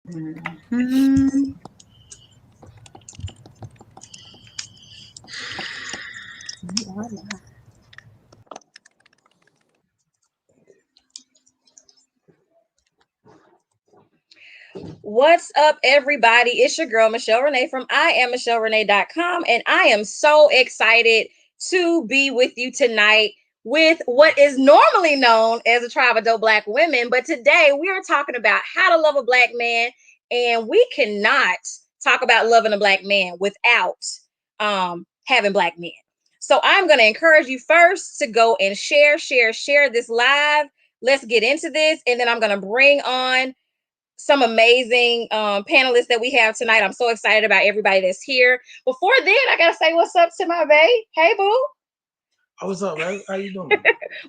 Mhm. What's up, everybody? It's your girl, Michelle Renee from IamMichelleRenee.com, and I am so excited to be with you tonight with what is normally known as a tribe of dope Black women. But today we are talking about how to love a Black man, and we cannot talk about loving a Black man without having Black men. So I'm going to encourage you first to go and share this live. Let's get into this, and then I'm going to bring on some amazing panelists that we have tonight. I'm so excited about everybody that's here. Before then, I gotta say what's up to my bae. Hey, boo. Oh, what's up, man? How you doing?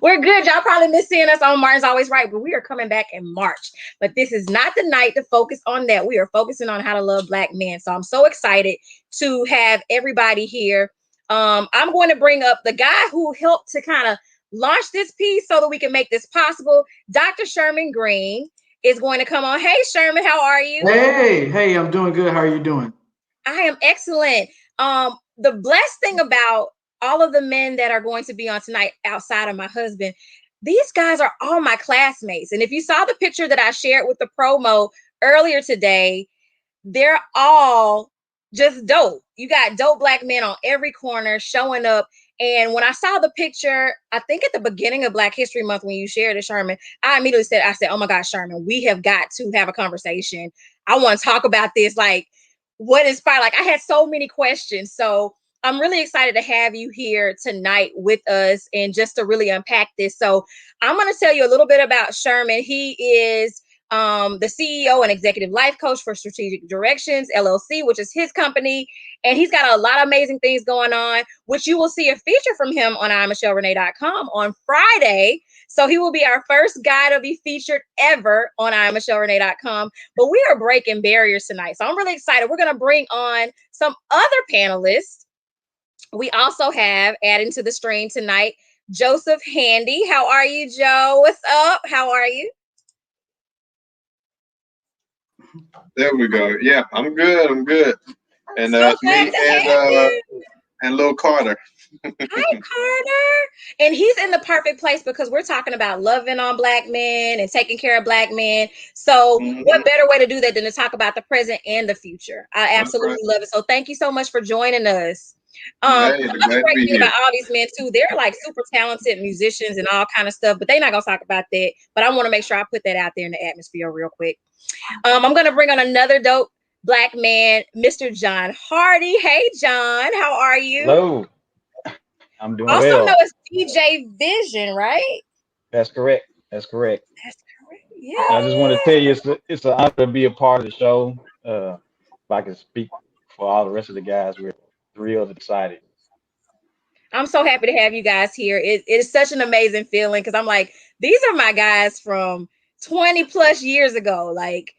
We're good. Y'all probably miss seeing us on Martin's Always Right, but we are coming back in March. But this is not the night to focus on that. We are focusing on how to love Black men. So I'm so excited to have everybody here. I'm going to bring up the guy who helped to kind of launch this piece so that we can make this possible. Dr. Sherman Green is going to come on. Hey, Sherman, how are you? Hey, I'm doing good. How are you doing? I am excellent. The blessed thing about all of the men that are going to be on tonight, outside of my husband, these guys are all my classmates. And if you saw the picture that I shared with the promo earlier today, they're all just dope. You got dope Black men on every corner showing up. And when I saw the picture, I think at the beginning of Black History Month, when you shared it, Sherman, I immediately said, oh my gosh, Sherman, we have got to have a conversation. I want to talk about this. Like, what inspired? Like, I had so many questions. So I'm really excited to have you here tonight with us and just to really unpack this. So I'm going to tell you a little bit about Sherman. He is the CEO and executive life coach for Strategic Directions LLC, which is his company. And he's got a lot of amazing things going on, which you will see a feature from him on IamMichelleRenee.com on Friday. So he will be our first guy to be featured ever on IamMichelleRenee.com. But we are breaking barriers tonight. So I'm really excited. We're going to bring on some other panelists. We also have, adding to the stream tonight, Joseph Handy. How are you, Joe? What's up? How are you? There we go. Yeah, I'm good. And so it's me and Lil Carter. Hi, Carter. And he's in the perfect place because we're talking about loving on Black men and taking care of Black men. So what better way to do that than to talk about the present and the future? I absolutely love it. So thank you so much for joining us. Another great thing about all these men too, they're like super talented musicians and all kind of stuff, but they're not gonna talk about that. But I want to make sure I put that out there in the atmosphere real quick. I'm gonna bring on another dope Black man, Mr. John Hardy. Hey, John, how are you? Hello. I'm doing also well. Know as DJ Vision, right? That's correct. That's correct. Yeah. I just want to tell you, it's an honor to be a part of the show. If I can speak for all the rest of the guys, we're thrilled and excited. I'm so happy to have you guys here. It is such an amazing feeling because I'm like, these are my guys from 20 plus years ago. Like,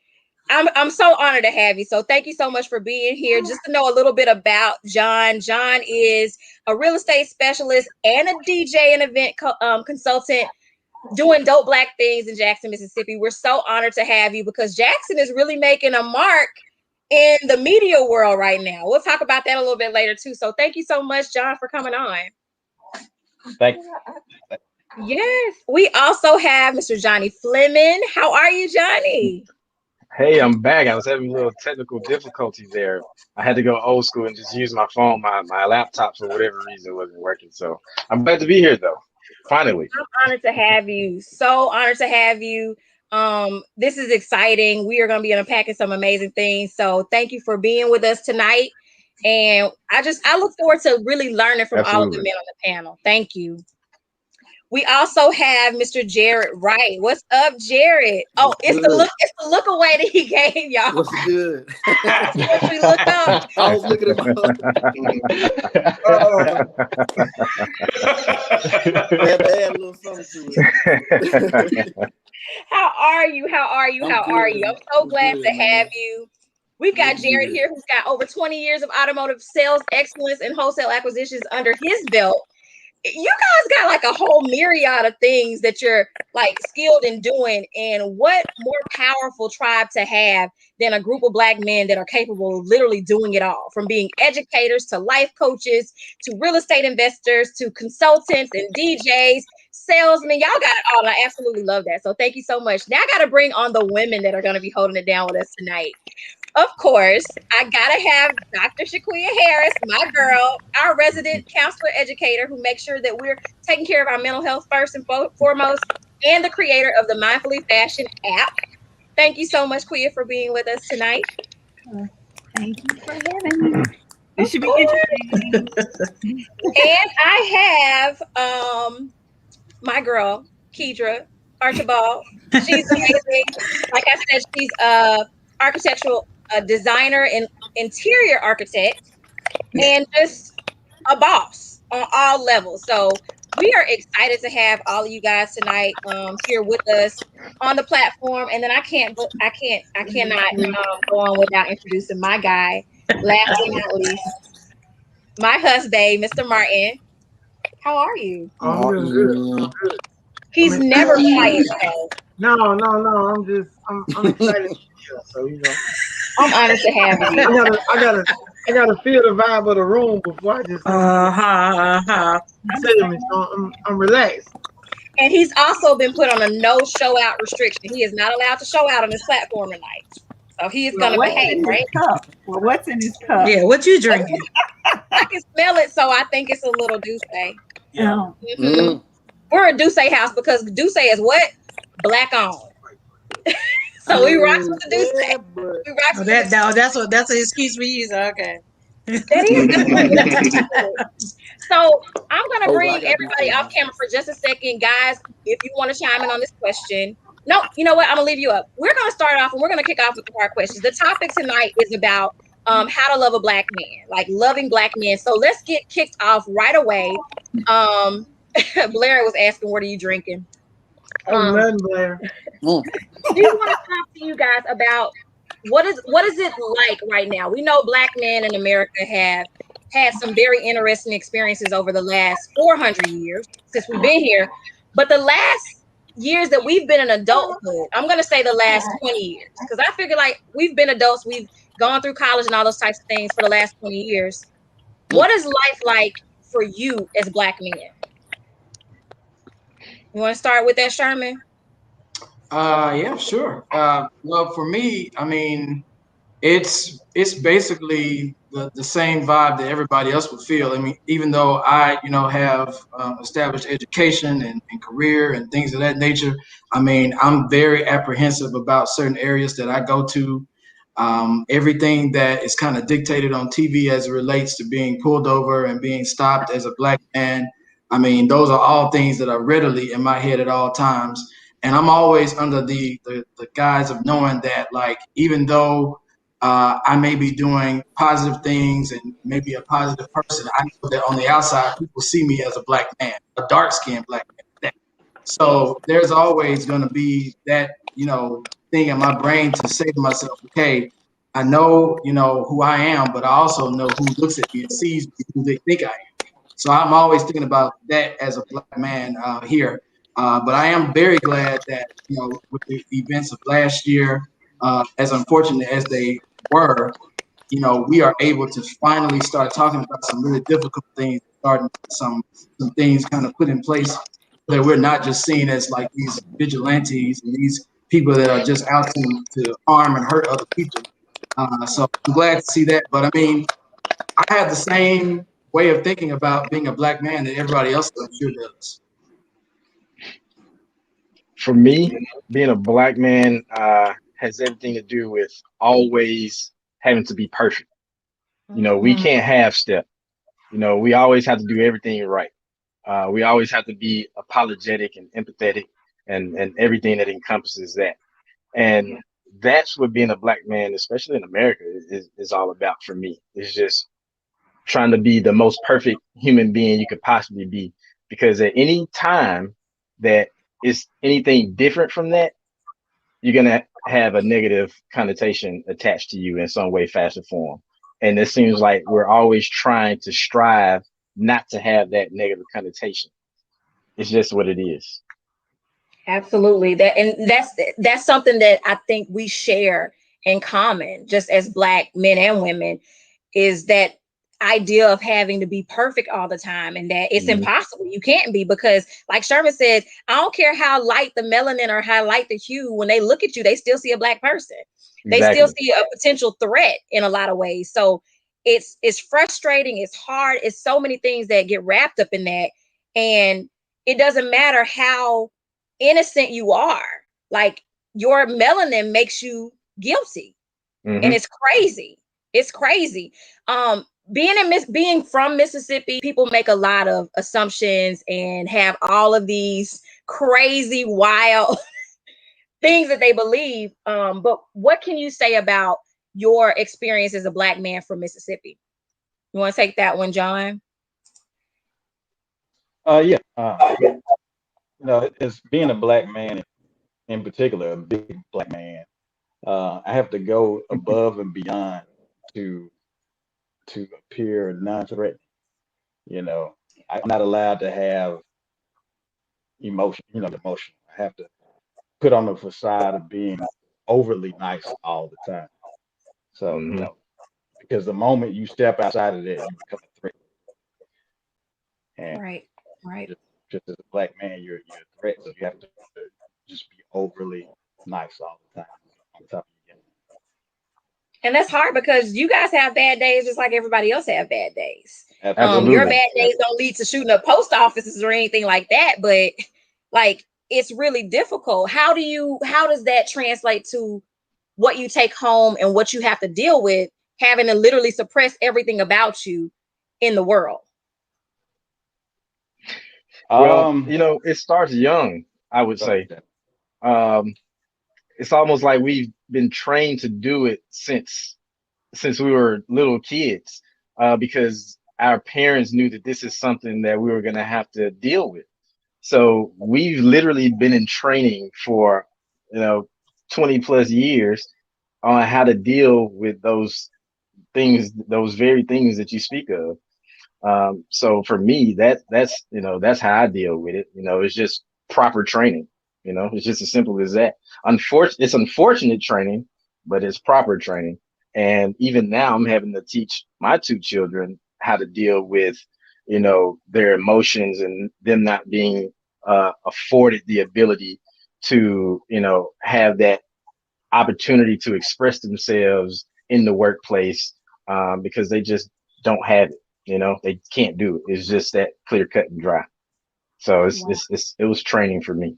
I'm so honored to have you. So thank you so much for being here. Just to know a little bit about John. John is a real estate specialist and a DJ and event consultant doing dope Black things in Jackson, Mississippi. We're so honored to have you because Jackson is really making a mark in the media world right now. We'll talk about that a little bit later too. So thank you so much, John, for coming on. Thank you. Yes. We also have Mr. Johnny Fleming. How are you, Johnny? Hey, I'm back. I was having a little technical difficulty there. I had to go old school and just use my phone. My laptop, for whatever reason, wasn't working. So I'm glad to be here, though. Finally. I'm honored to have you. So honored to have you. This is exciting. We are going to be unpacking some amazing things. So thank you for being with us tonight. And I look forward to really learning from all of the men on the panel. Thank you. We also have Mr. Jared Wright. What's up, Jared? Oh, it's the look away that he gave y'all. What's good? What we look up. I was looking at my had to add a little something to it. How are you? I'm so glad to have you. We've got Jared here who's got over 20 years of automotive sales excellence and wholesale acquisitions under his belt. you guys got like a whole myriad of things that you're like skilled in doing. And what more powerful tribe to have than a group of Black men that are capable of literally doing it all, from being educators to life coaches to real estate investors to consultants and DJs, salesmen. Y'all got it all. I absolutely love that. So thank you so much. Now I got to bring on the women that are going to be holding it down with us tonight. Of course, I gotta have Dr. Shaquia Harris, my girl, our resident counselor educator who makes sure that we're taking care of our mental health first and foremost, and the creator of the Mindfully Fashion app. Thank you so much, Quia, for being with us tonight. Thank you for having me. It should be interesting. And I have my girl, Kedra Archibald. She's amazing. Like I said, she's architectural designer and interior architect, and just a boss on all levels. So we are excited to have all of you guys tonight here with us on the platform. And then I cannot go on without introducing my guy, last but not least, my husband, Mr. Martin. How are you? I'm doing good. I'm good. He's never quiet though. No. I'm excited. So I'm honored to have you. I gotta feel the vibe of the room before I just say me. So I'm relaxed. And he's also been put on a no show out restriction. He is not allowed to show out on this platform tonight. So he is going to behave, right? Well, what's in his cup? Yeah, what you drinking? I can smell it, so I think it's a little Douce. Yeah. Mm-hmm. We're a Douce house because Douce is what? Black on. So we rock with the Douce. We rock with That's an excuse we use. Okay. So I'm going to bring everybody off camera for just a second. Guys, if you want to chime in on this question. No, you know what? I'm going to leave you up. We're going to start off and we're going to kick off with the hard questions. The topic tonight is about how to love a Black man, like loving Black men. So let's get kicked off right away. Blair was asking, what are you drinking? Nothing, Blair. Do you want to talk to you guys about what is it like right now? We know Black men in America have had some very interesting experiences over the last 400 years since we've been here, but the last years that we've been in adulthood, I'm going to say the last 20 years, because I figure like we've been adults, we've gone through college and all those types of things for the last 20 years. What is life like for you as Black men? You want to start with that, Sherman? Yeah, sure. Well, for me, I mean, it's basically the same vibe that everybody else would feel. I mean, even though I, have established education and career and things of that nature, I mean, I'm very apprehensive about certain areas that I go to. Everything that is kind of dictated on TV as it relates to being pulled over and being stopped as a Black man. I mean, those are all things that are readily in my head at all times. And I'm always under the guise of knowing that, like, even though I may be doing positive things and maybe a positive person, I know that on the outside, people see me as a Black man, a dark-skinned Black man. So there's always going to be that, thing in my brain to say to myself, okay, I know, who I am, but I also know who looks at me and sees me, who they think I am. So I'm always thinking about that as a Black man here. But I am very glad that, with the events of last year, as unfortunate as they were, we are able to finally start talking about some really difficult things, starting some things kind of put in place that we're not just seen as like these vigilantes and these people that are just out to harm and hurt other people. So I'm glad to see that. But I mean, I have the same way of thinking about being a Black man that everybody else I'm sure does. For me, being a Black man has everything to do with always having to be perfect. We can't half step. We always have to do everything right. We always have to be apologetic and empathetic and everything that encompasses that. And that's what being a Black man, especially in America, is all about for me. It's just trying to be the most perfect human being you could possibly be. Because at any time that is anything different from that, you're going to have a negative connotation attached to you in some way, fashion, form. And it seems like we're always trying to strive not to have that negative connotation. It's just what it is. Absolutely. That's something that I think we share in common, just as Black men and women, is that idea of having to be perfect all the time, and that it's impossible. You can't be, because like Sherman said, I don't care how light the melanin or how light the hue, when they look at you, they still see a Black person. They still see a potential threat in a lot of ways. So it's frustrating, it's hard, it's so many things that get wrapped up in that. And it doesn't matter how innocent you are, like your melanin makes you guilty. And it's crazy. It's crazy. Being from Mississippi, people make a lot of assumptions and have all of these crazy, wild things that they believe. But what can you say about your experience as a Black man from Mississippi? You want to take that one, John? Yeah. As being a Black man, in particular, a big Black man, I have to go above and beyond to appear non-threatening. I'm not allowed to have emotion. Emotion. I have to put on the facade of being overly nice all the time. So because the moment you step outside of that, you become a threat. And right. Just as a Black man, you're a threat. So you have to just be overly nice all the time on top of your game. And that's hard, because you guys have bad days just like everybody else have bad days. Your bad days don't lead to shooting up post offices or anything like that, but like it's really difficult. How does that translate to what you take home and what you have to deal with, having to literally suppress everything about you in the world? Well, it starts young, I would say. It's almost like we've been trained to do it since we were little kids, because our parents knew that this is something that we were going to have to deal with. So we've literally been in training for 20 plus years on how to deal with those things, those very things that you speak of. So for me, that's how I deal with it. It's just proper training. It's just as simple as that. It's unfortunate training, but it's proper training. And even now I'm having to teach my two children how to deal with, their emotions and them not being afforded the ability to, have that opportunity to express themselves in the workplace, because they just don't have it. They can't do it. It's just that clear cut and dry. So it was training for me.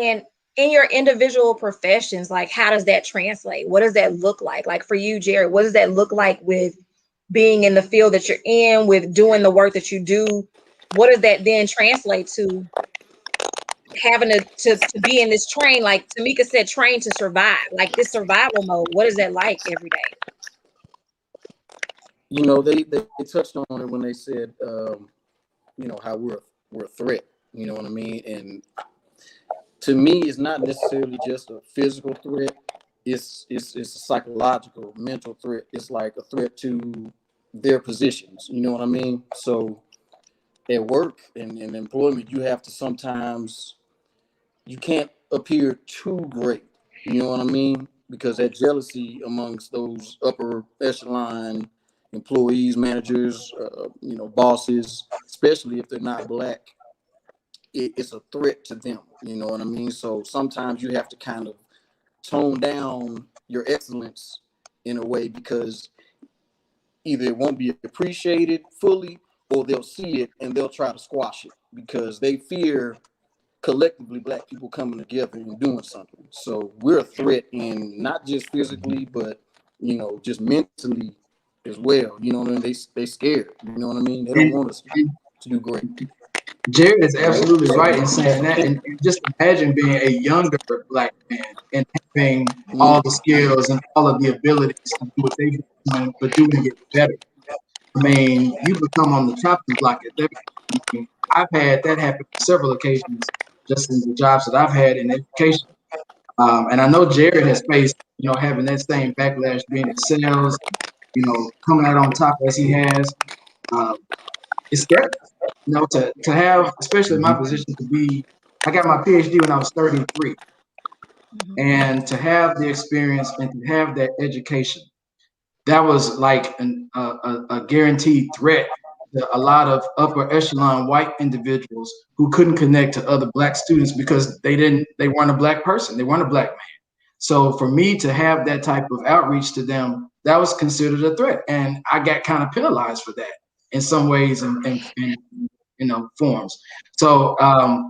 And in your individual professions, like how does that translate? What does that look like? Like for you, Jared, what does that look like with being in the field that you're in, with doing the work that you do? What does that then translate to having to be in this train, like Tamika said, train to survive, like this survival mode? What is that like every day? They touched on it when they said, how we're a threat. You know what I mean? And to me, it's not necessarily just a physical threat. It's a psychological, mental threat. It's like a threat to their positions. You know what I mean? So at work and employment, you have to sometimes, you can't appear too great. You know what I mean? Because that jealousy amongst those upper echelon employees, managers, bosses, especially if they're not Black, it's a threat to them. You know what I mean? So sometimes you have to kind of tone down your excellence in a way, because either it won't be appreciated fully, or they'll see it and they'll try to squash it because they fear collectively Black people coming together and doing something. So we're a threat, in not just physically, but just mentally as well. You know what I mean? They scared. You know what I mean? They don't want us to do great. Jared is absolutely right in saying that. And just imagine being a younger Black man and having all the skills and all of the abilities to do what they've been doing, but doing it better. I mean, you become on the chopping block at that. I mean, I've had that happen on several occasions just in the jobs that I've had in education. And I know Jared has faced, having that same backlash, being in sales, coming out on top as he has. it's scary, you know, to have, especially in my position, to be. I got my PhD when I was 33, and to have the experience and to have that education, that was like a guaranteed threat to a lot of upper echelon white individuals who couldn't connect to other Black students because they weren't a Black person, they weren't a Black man. So for me to have that type of outreach to them, that was considered a threat, and I got kind of penalized for that in some ways and forms. So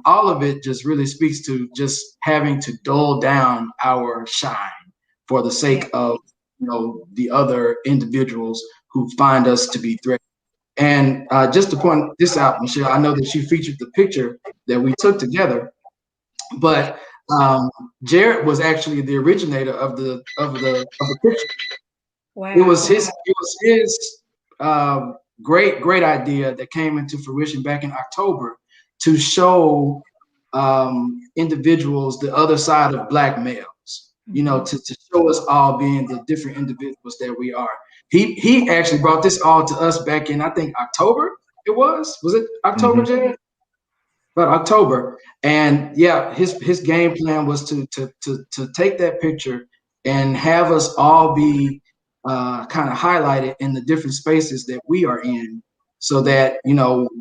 all of it just really speaks to just having to dull down our shine for the sake of the other individuals who find us to be threatening. And just to point this out, Michelle, I know that you featured the picture that we took together, but Jared was actually the originator of the picture. Wow. It was his great idea that came into fruition back in October to show individuals the other side of Black males, to show us all being the different individuals that we are. He actually brought this all to us back in, I think, October. Was it October, Jared? But October. And yeah, his game plan was to take that picture and have us all be kind of highlighted in the different spaces that we are in, so that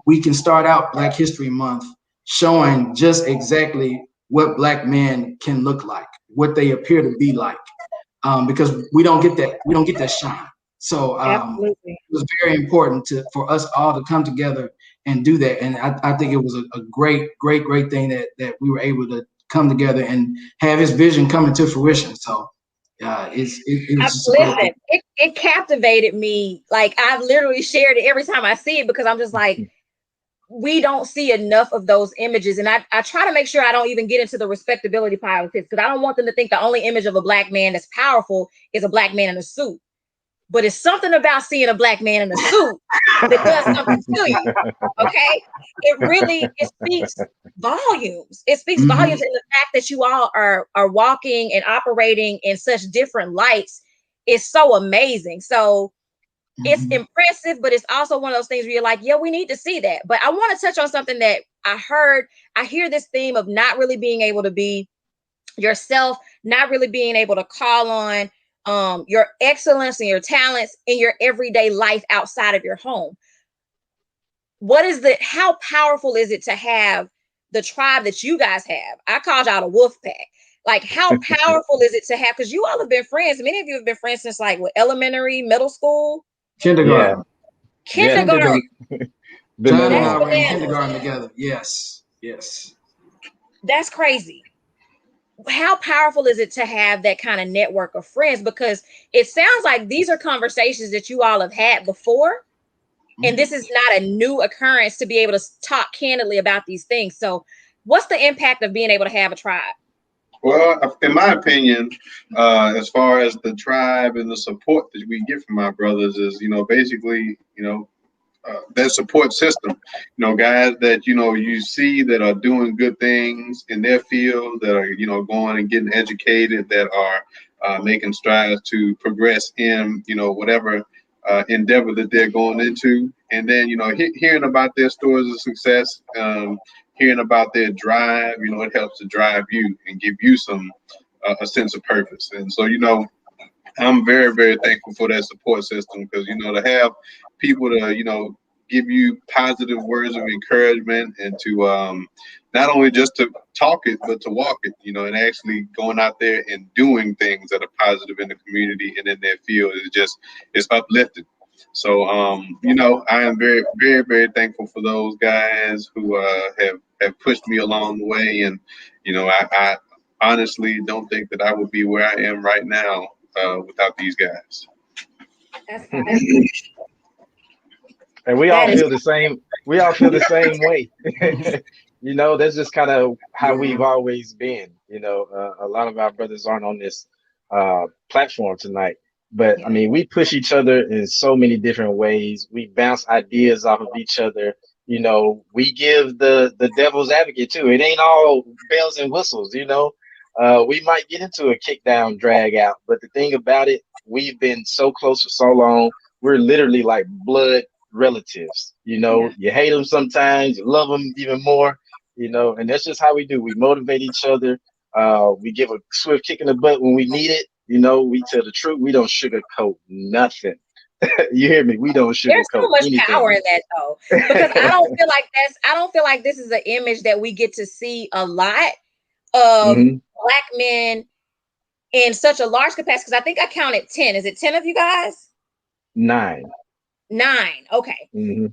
we can start out Black History Month showing just exactly what Black men can look like, what they appear to be like, because we don't get that shine. So it was very important for us all to come together and do that. And I think it was a great thing that we were able to come together and have his vision come into fruition. So it captivated me. Like, I've literally shared it every time I see it, because I'm just like, we don't see enough of those images. And I try to make sure I don't even get into the respectability politics, because I don't want them to think the only image of a Black man that's powerful is a Black man in a suit. But it's something about seeing a Black man in a suit that does something to you. Okay. It speaks volumes. It speaks volumes in the fact that you all are walking and operating in such different lights is so amazing. So it's impressive, but it's also one of those things where you're like, yeah, we need to see that. But I want to touch on something that I hear this theme of not really being able to be yourself, not really being able to call on your excellence and your talents in your everyday life outside of your home. How powerful is it to have the tribe that you guys have? I called y'all the wolf pack. Like, how powerful is it to have, because you all have been friends. Many of you have been friends since like elementary, middle school, kindergarten. Kindergarten. John and I were in kindergarten together. Yes. That's crazy. How powerful is it to have that kind of network of friends? Because it sounds like these are conversations that you all have had before, and this is not a new occurrence to be able to talk candidly about these things. So what's the impact of being able to have a tribe? Well, in my opinion, as far as the tribe and the support that we get from our brothers is, basically, that support system, guys that, you see that are doing good things in their field, that are, going and getting educated, that are making strides to progress in, whatever endeavor that they're going into. And then, hearing about their stories of success, hearing about their drive, it helps to drive you and give you a sense of purpose. And so, I'm very, very thankful for that support system, because, to have people to, give you positive words of encouragement, and to not only just to talk it, but to walk it, and actually going out there and doing things that are positive in the community and in their field is uplifting. So, I am very, very, very thankful for those guys who have pushed me along the way. And, I honestly don't think that I would be where I am right now without these guys. And we all feel the same. We all feel the same way. That's just kind of how we've always been. A lot of our brothers aren't on this platform tonight, but I mean, we push each other in so many different ways. We bounce ideas off of each other. We give the devil's advocate too. It ain't all bells and whistles. We might get into a kick down, drag out, but the thing about it, we've been so close for so long. We're literally like blood relatives. You know, you hate them sometimes, you love them even more. You know, and that's just how we do. We motivate each other. We give a swift kick in the butt when we need it. You know, we tell the truth. We don't sugarcoat nothing. You hear me? We don't There's so sugarcoat much anything. power in that though, because I don't feel like this is an image that we get to see a lot of Black men in such a large capacity. Because I think I counted 10. Is it 10 of you guys? 9. 9. Okay. 9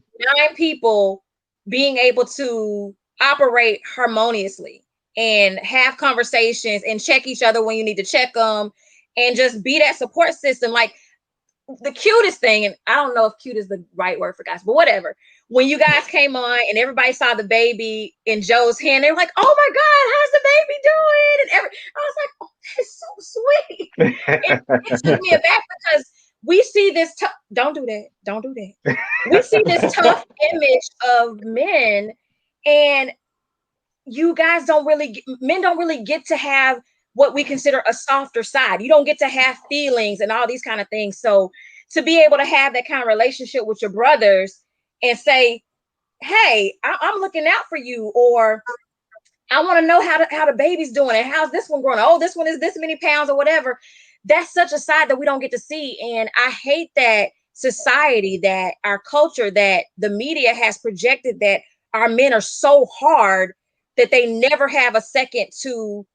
people being able to operate harmoniously and have conversations and check each other when you need to check them and just be that support system. Like the cutest thing, and I don't know if cute is the right word for guys, but whatever. When you guys came on and everybody saw the baby in Joe's hand, they were like, "Oh my God, how's the baby doing?" And I was like, "Oh, that's so sweet." It took me aback because we see this. Don't do that. Don't do that. We see this tough image of men, and you guys men don't really get to have what we consider a softer side. You don't get to have feelings and all these kind of things. So to be able to have that kind of relationship with your brothers and say, "Hey, I'm looking out for you," or "I want to know how the baby's doing and how's this one growing? Oh, this one is this many pounds," or whatever. That's such a side that we don't get to see. And I hate that society, that our culture, that the media has projected that our men are so hard that they never have a second to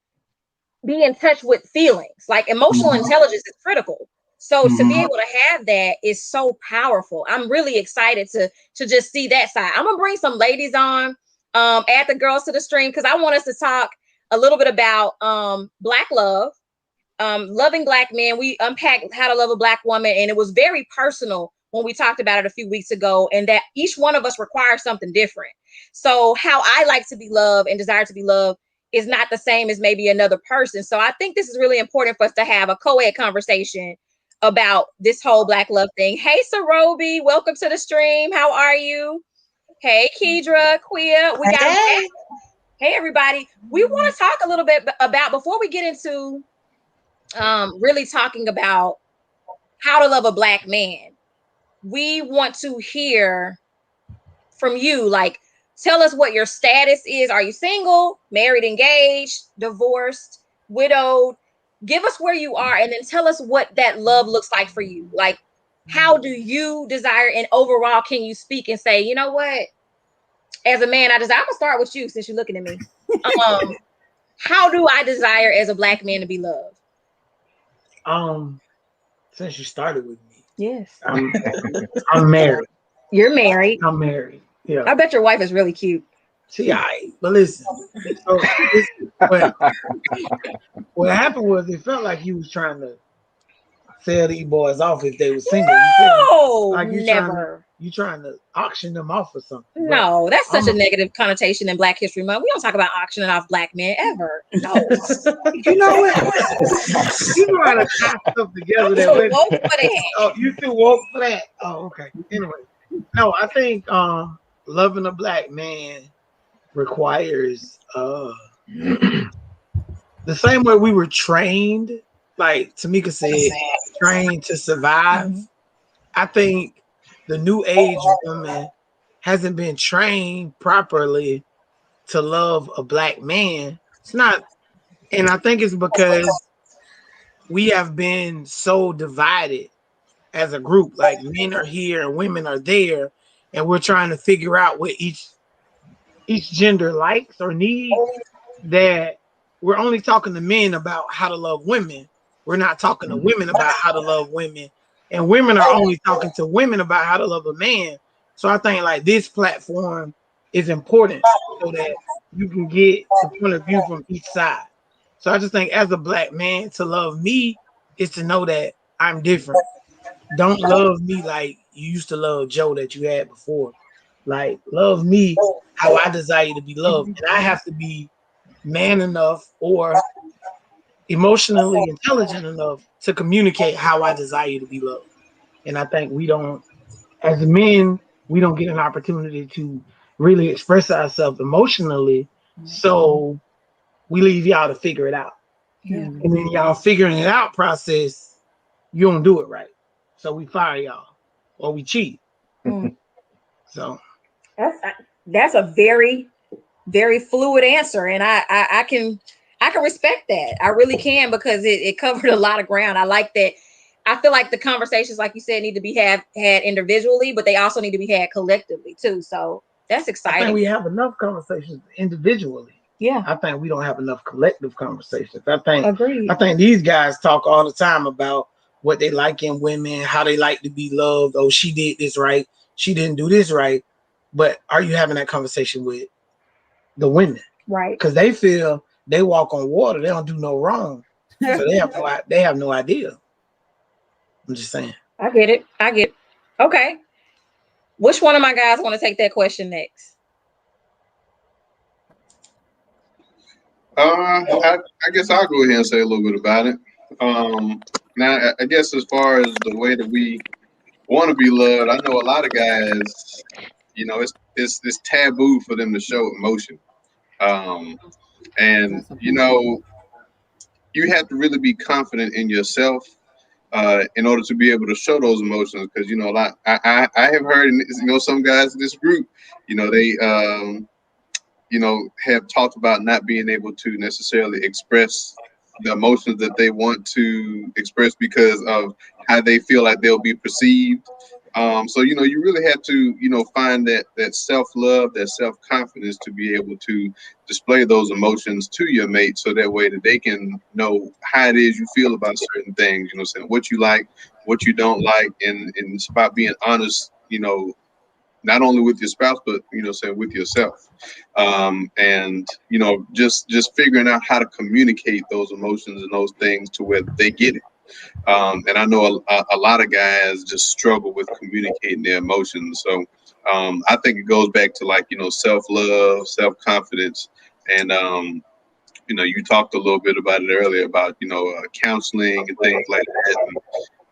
be in touch with feelings. Like emotional intelligence is critical. So to be able to have that is so powerful. I'm really excited to just see that side. I'm gonna bring some ladies on, add the girls to the stream, because I want us to talk a little bit about Black love, loving Black men. We unpacked how to love a Black woman, and it was very personal when we talked about it a few weeks ago, and that each one of us requires something different. So how I like to be loved and desire to be loved is not the same as maybe another person. So I think this is really important for us to have a co-ed conversation about this whole Black love thing. Hey, Sarobi, welcome to the stream. How are you? Hey, Kedra, Queer. We got hey, everybody. We want to talk a little bit about, before we get into really talking about how to love a Black man, we want to hear from you. Like, tell us what your status is. Are you single, married, engaged, divorced, widowed? Give us where you are, and then tell us what that love looks like for you. Like, how do you desire, and overall, can you speak and say, you know what, as a man, I'm gonna start with you since you're looking at me. How do I desire as a Black man to be loved? Since you started with me, yes, I'm married. You're married. I'm married. Yeah. I bet your wife is really cute. But listen. So what happened was, it felt like you was trying to sell these boys off if they were single. No, like never. You trying to auction them off or something. No, that's such a negative connotation in Black History Month. We don't talk about auctioning off Black men ever. No. You know what? You know how to tie stuff together. You too woke for that. Oh, okay. Anyway, no, I think loving a Black man requires the same way we were trained, like Tamika said, trained to survive. I think the new age woman hasn't been trained properly to love a Black man. It's not, and I think it's because we have been so divided as a group. Like, men are here and women are there, and we're trying to figure out what each gender likes or needs, that we're only talking to men about how to love women. We're not talking to women about how to love women. And women are only talking to women about how to love a man. So I think like this platform is important so that you can get the point of view from each side. So I just think as a Black man, to love me is to know that I'm different. Don't love me like you used to love Joe that you had before. Like, love me how I desire to be loved. And I have to be man enough or emotionally intelligent enough to communicate how I desire to be loved. And I think we don't, as men, we don't get an opportunity to really express ourselves emotionally. So we leave y'all to figure it out. And then y'all figuring it out process, you don't do it right. So we fire y'all or we cheat. So that's a very, very fluid answer, and I can respect that. I really can, because it covered a lot of ground. I like that. I feel like the conversations, like you said, need to be had individually, but they also need to be had collectively too. So that's exciting. I think we have enough conversations individually. Yeah. I think we don't have enough collective conversations. I think Agreed. I think these guys talk all the time about what they like in women, how they like to be loved. Oh, she did this right, she didn't do this right. But are you having that conversation with the women? Right. Because they feel they walk on water, they don't do no wrong. So they have no idea. I'm just saying. I get it. Okay. Which one of my guys want to take that question next? I guess I'll go ahead and say a little bit about it. Now, I guess as far as the way that we want to be loved, I know a lot of guys, you know, it's taboo for them to show emotion. And you know, you have to really be confident in yourself in order to be able to show those emotions. Because you know, I have heard, you know, some guys in this group, you know, they you know, have talked about not being able to necessarily express the emotions that they want to express because of how they feel like they'll be perceived. So, you know, you really have to, you know, find that self-love, that self-confidence to be able to display those emotions to your mate, so that way that they can know how it is you feel about certain things, you know, saying what you like, what you don't like, and it's about being honest, you know, not only with your spouse, but, you know, saying with yourself. And, you know, just figuring out how to communicate those emotions and those things to where they get it. And I know a lot of guys just struggle with communicating their emotions. So I think it goes back to, like, you know, self-love, self-confidence. And, you know, you talked a little bit about it earlier about, you know, counseling and things like that,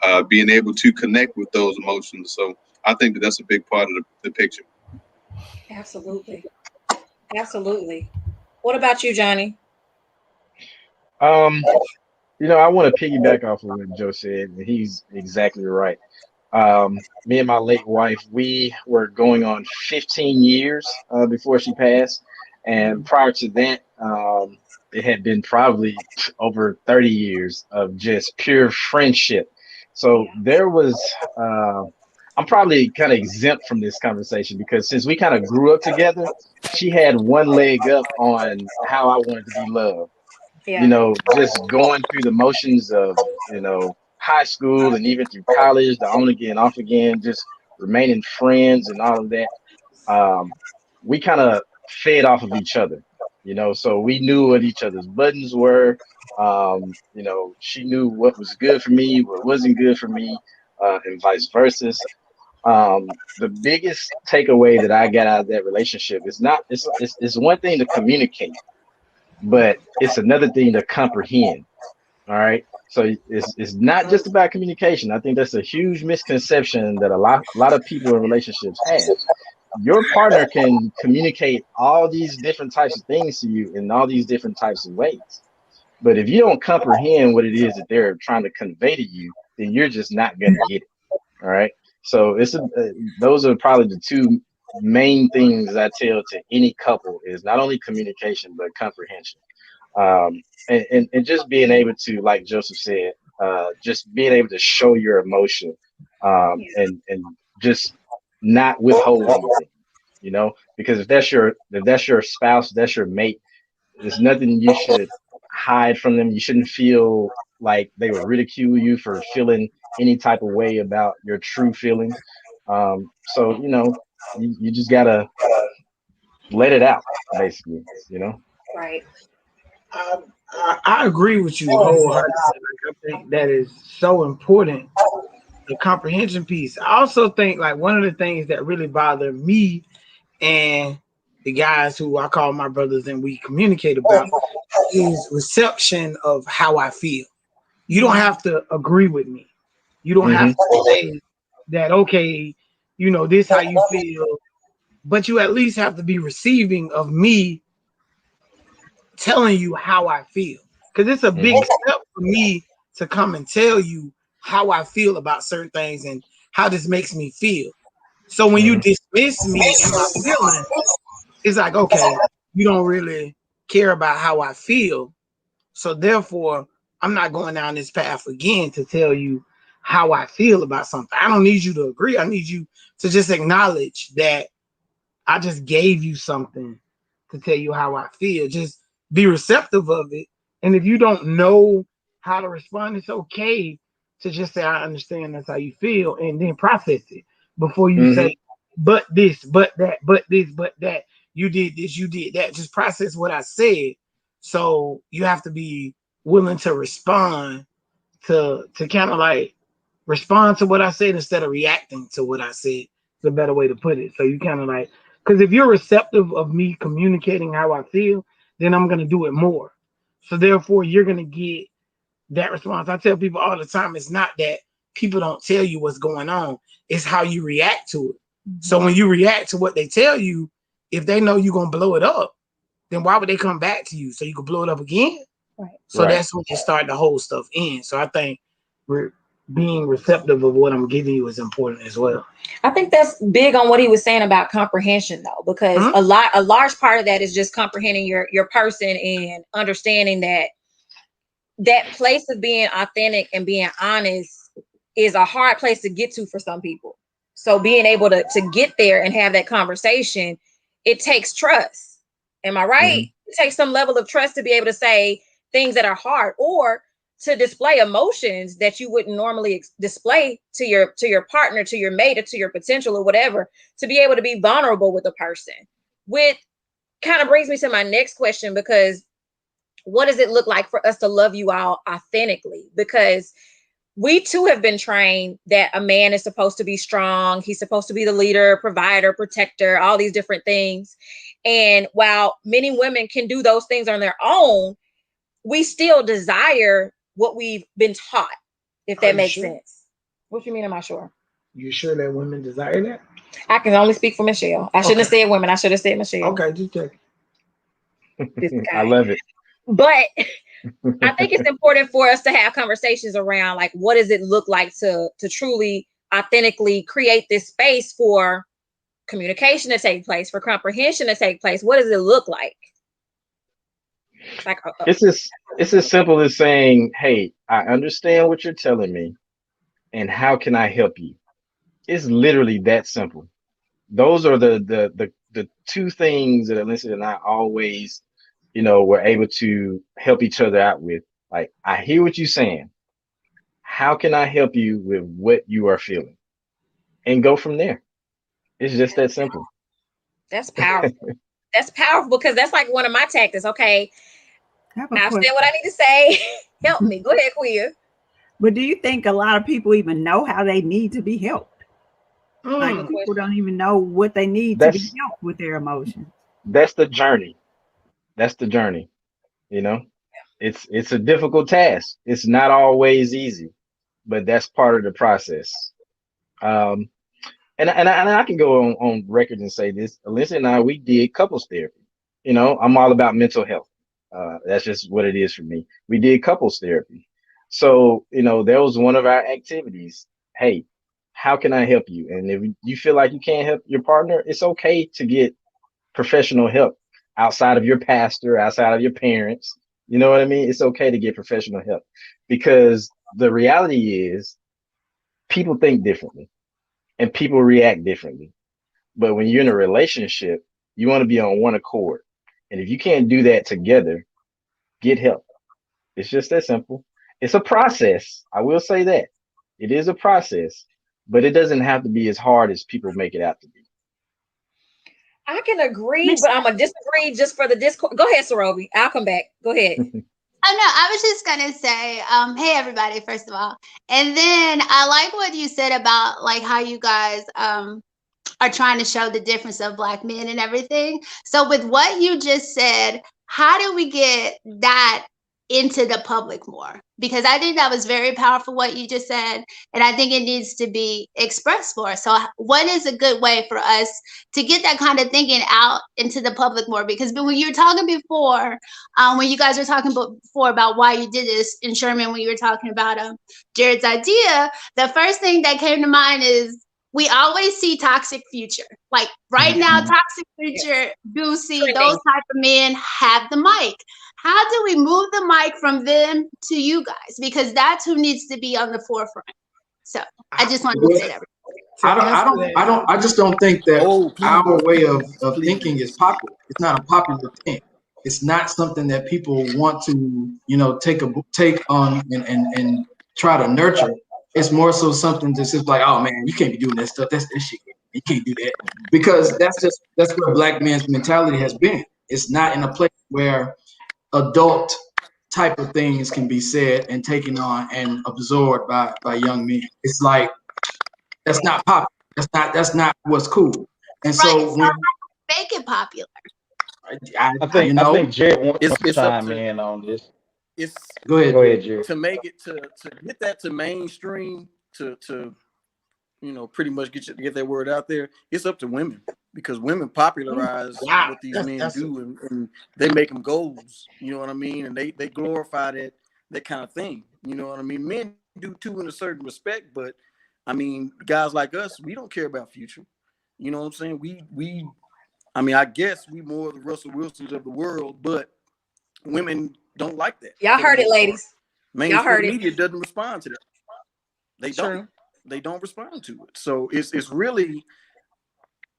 and being able to connect with those emotions. So I think that's a big part of the picture. Absolutely. What about you, Johnny? You know, I want to piggyback off of what Joe said, and he's exactly right. Me and my late wife, we were going on 15 years before she passed, and prior to that, it had been probably over 30 years of just pure friendship. So there was, I'm probably kind of exempt from this conversation because since we kind of grew up together, she had one leg up on how I wanted to be loved. You know, just going through the motions of, you know, high school and even through college, the on again, off again, just remaining friends and all of that. We kind of fed off of each other, you know, so we knew what each other's buttons were. You know, she knew what was good for me, what wasn't good for me, and vice versa. The biggest takeaway that I got out of that relationship is not, it's one thing to communicate, but it's another thing to comprehend. All right. So it's not just about communication. I think that's a huge misconception that a lot of people in relationships have. Your partner can communicate all these different types of things to you in all these different types of ways. But if you don't comprehend what it is that they're trying to convey to you, then you're just not going to get it. All right. So those are probably the two main things I tell to any couple is not only communication, but comprehension. And just being able to, like Joseph said, just being able to show your emotion, and just not withhold anything, you know, because if that's your spouse, that's your mate, there's nothing you should hide from them. You shouldn't feel like they would ridicule you for feeling any type of way about your true feelings. So, you know, you just gotta let it out, basically, you know. Right. I agree with you wholeheartedly. I think that is so important, the comprehension piece. I also think, like, one of the things that really bother me and the guys who I call my brothers and we communicate about is reception of how I feel. You don't have to agree with me. You don't have to say that, okay, you know, this how you feel, but you at least have to be receiving of me telling you how I feel. Because it's a big step for me to come and tell you how I feel about certain things and how this makes me feel. So when you dismiss me and my feelings, it's like, okay, you don't really care about how I feel. So therefore, I'm not going down this path again to tell you how I feel about something. I don't need you to agree. I need you to just acknowledge that I just gave you something to tell you how I feel. Just be receptive of it. And if you don't know how to respond, it's okay to just say, I understand that's how you feel, and then process it before you say, but this, but that, but this, but that. You did this, you did that. Just process what I said. So you have to be willing to respond to kind of like respond to what I said instead of reacting to what I said. It's a better way to put it. So you kind of like, because if you're receptive of me communicating how I feel, then I'm going to do it more. So therefore, you're going to get that response. I tell people all the time, it's not that people don't tell you what's going on. It's how you react to it. So when you react to what they tell you, if they know you're going to blow it up, then why would they come back to you? So you can blow it up again? Right. So that's when you start to hold stuff in. So I think we're being receptive of what I'm giving you is important as well. I think that's big on what he was saying about comprehension, though, because a large part of that is just comprehending your person and understanding that place of being authentic and being honest is a hard place to get to for some people. So being able to get there and have that conversation, it takes trust. Am I right? It takes some level of trust to be able to say things that are hard, or to display emotions that you wouldn't normally display to your partner, to your mate, or to your potential or whatever, to be able to be vulnerable with a person. With kind of brings me to my next question, because what does it look like for us to love you all authentically? Because we too have been trained that a man is supposed to be strong. He's supposed to be the leader, provider, protector, all these different things. And while many women can do those things on their own, we still desire what we've been taught, if that makes sense. What you mean, am I sure? You sure that women desire that? I can only speak for Michelle. I shouldn't have said women. I should have said Michelle. Okay, just check. I love it. But I think it's important for us to have conversations around, like, what does it look like to truly, authentically create this space for communication to take place, for comprehension to take place? What does it look like? It's as simple as saying, hey, I understand what you're telling me, and how can I help you? It's literally that simple. Those are the two things that Alyssa and I always, were able to help each other out with. Like, I hear what you're saying. How can I help you with what you are feeling? And go from there. It's just that simple. That's powerful. That's powerful, because that's like one of my tactics. Okay, I've said what I need to say. Help me. Go ahead, Quia. But do you think a lot of people even know how they need to be helped? Like, people don't even know what they need to be helped with their emotions. That's the journey. That's the journey. It's a difficult task. It's not always easy, but that's part of the process. And I can go on record and say this. Alyssa and I, we did couples therapy. I'm all about mental health. That's just what it is for me. We did couples therapy. So, that was one of our activities. Hey, how can I help you? And if you feel like you can't help your partner, it's okay to get professional help outside of your pastor, outside of your parents. You know what I mean? It's okay to get professional help, because the reality is people think differently and people react differently. But when you're in a relationship, you want to be on one accord. And if you can't do that together, get help. It's just that simple. It's a process. I will say that. It is a process, but it doesn't have to be as hard as people make it out to be. I can agree, but I'm going to disagree just for the discord. Go ahead, Sarobi. I'll come back. Go ahead. Oh, no, I was just going to say, hey, everybody, first of all. And then I like what you said about, like, how you guys are trying to show the difference of Black men and everything. So with what you just said, how do we get that into the public more? Because I think that was very powerful what you just said, and I think it needs to be expressed more. So what is a good way for us to get that kind of thinking out into the public more? Because when you were talking before, when you guys were talking before about why you did this, and Sherman, when you were talking about Jared's idea, the first thing that came to mind is we always see toxic future. Like right now, toxic future, do see those type of men have the mic. How do we move the mic from them to you guys? Because that's who needs to be on the forefront. So I just wanted to say that. I just don't think that our way of thinking is popular. It's not a popular thing. It's not something that people want to, you know, take on and try to nurture. It's more so something that's just like, oh man, you can't be doing that stuff. That's this shit. You can't do that. Because that's where black men's mentality has been. It's not in a place where adult type of things can be said and taken on and absorbed by young men. It's like, that's not popular. That's not what's cool. And so when make it popular. I think Jared wants to chime in on this. Go ahead, Jared. To make it to get that to mainstream, to you know, pretty much get that word out there, it's up to women, because women popularize what these men do, and they make them goals. You know what I mean? And they glorify that kind of thing. You know what I mean? Men do too in a certain respect, but I mean, guys like us, we don't care about future. You know what I'm saying? I mean, I guess we more the Russell Wilsons of the world, but women don't like that. Y'all heard it, ladies. Y'all heard it. Media doesn't respond to that. They don't. They don't respond to it. So it's really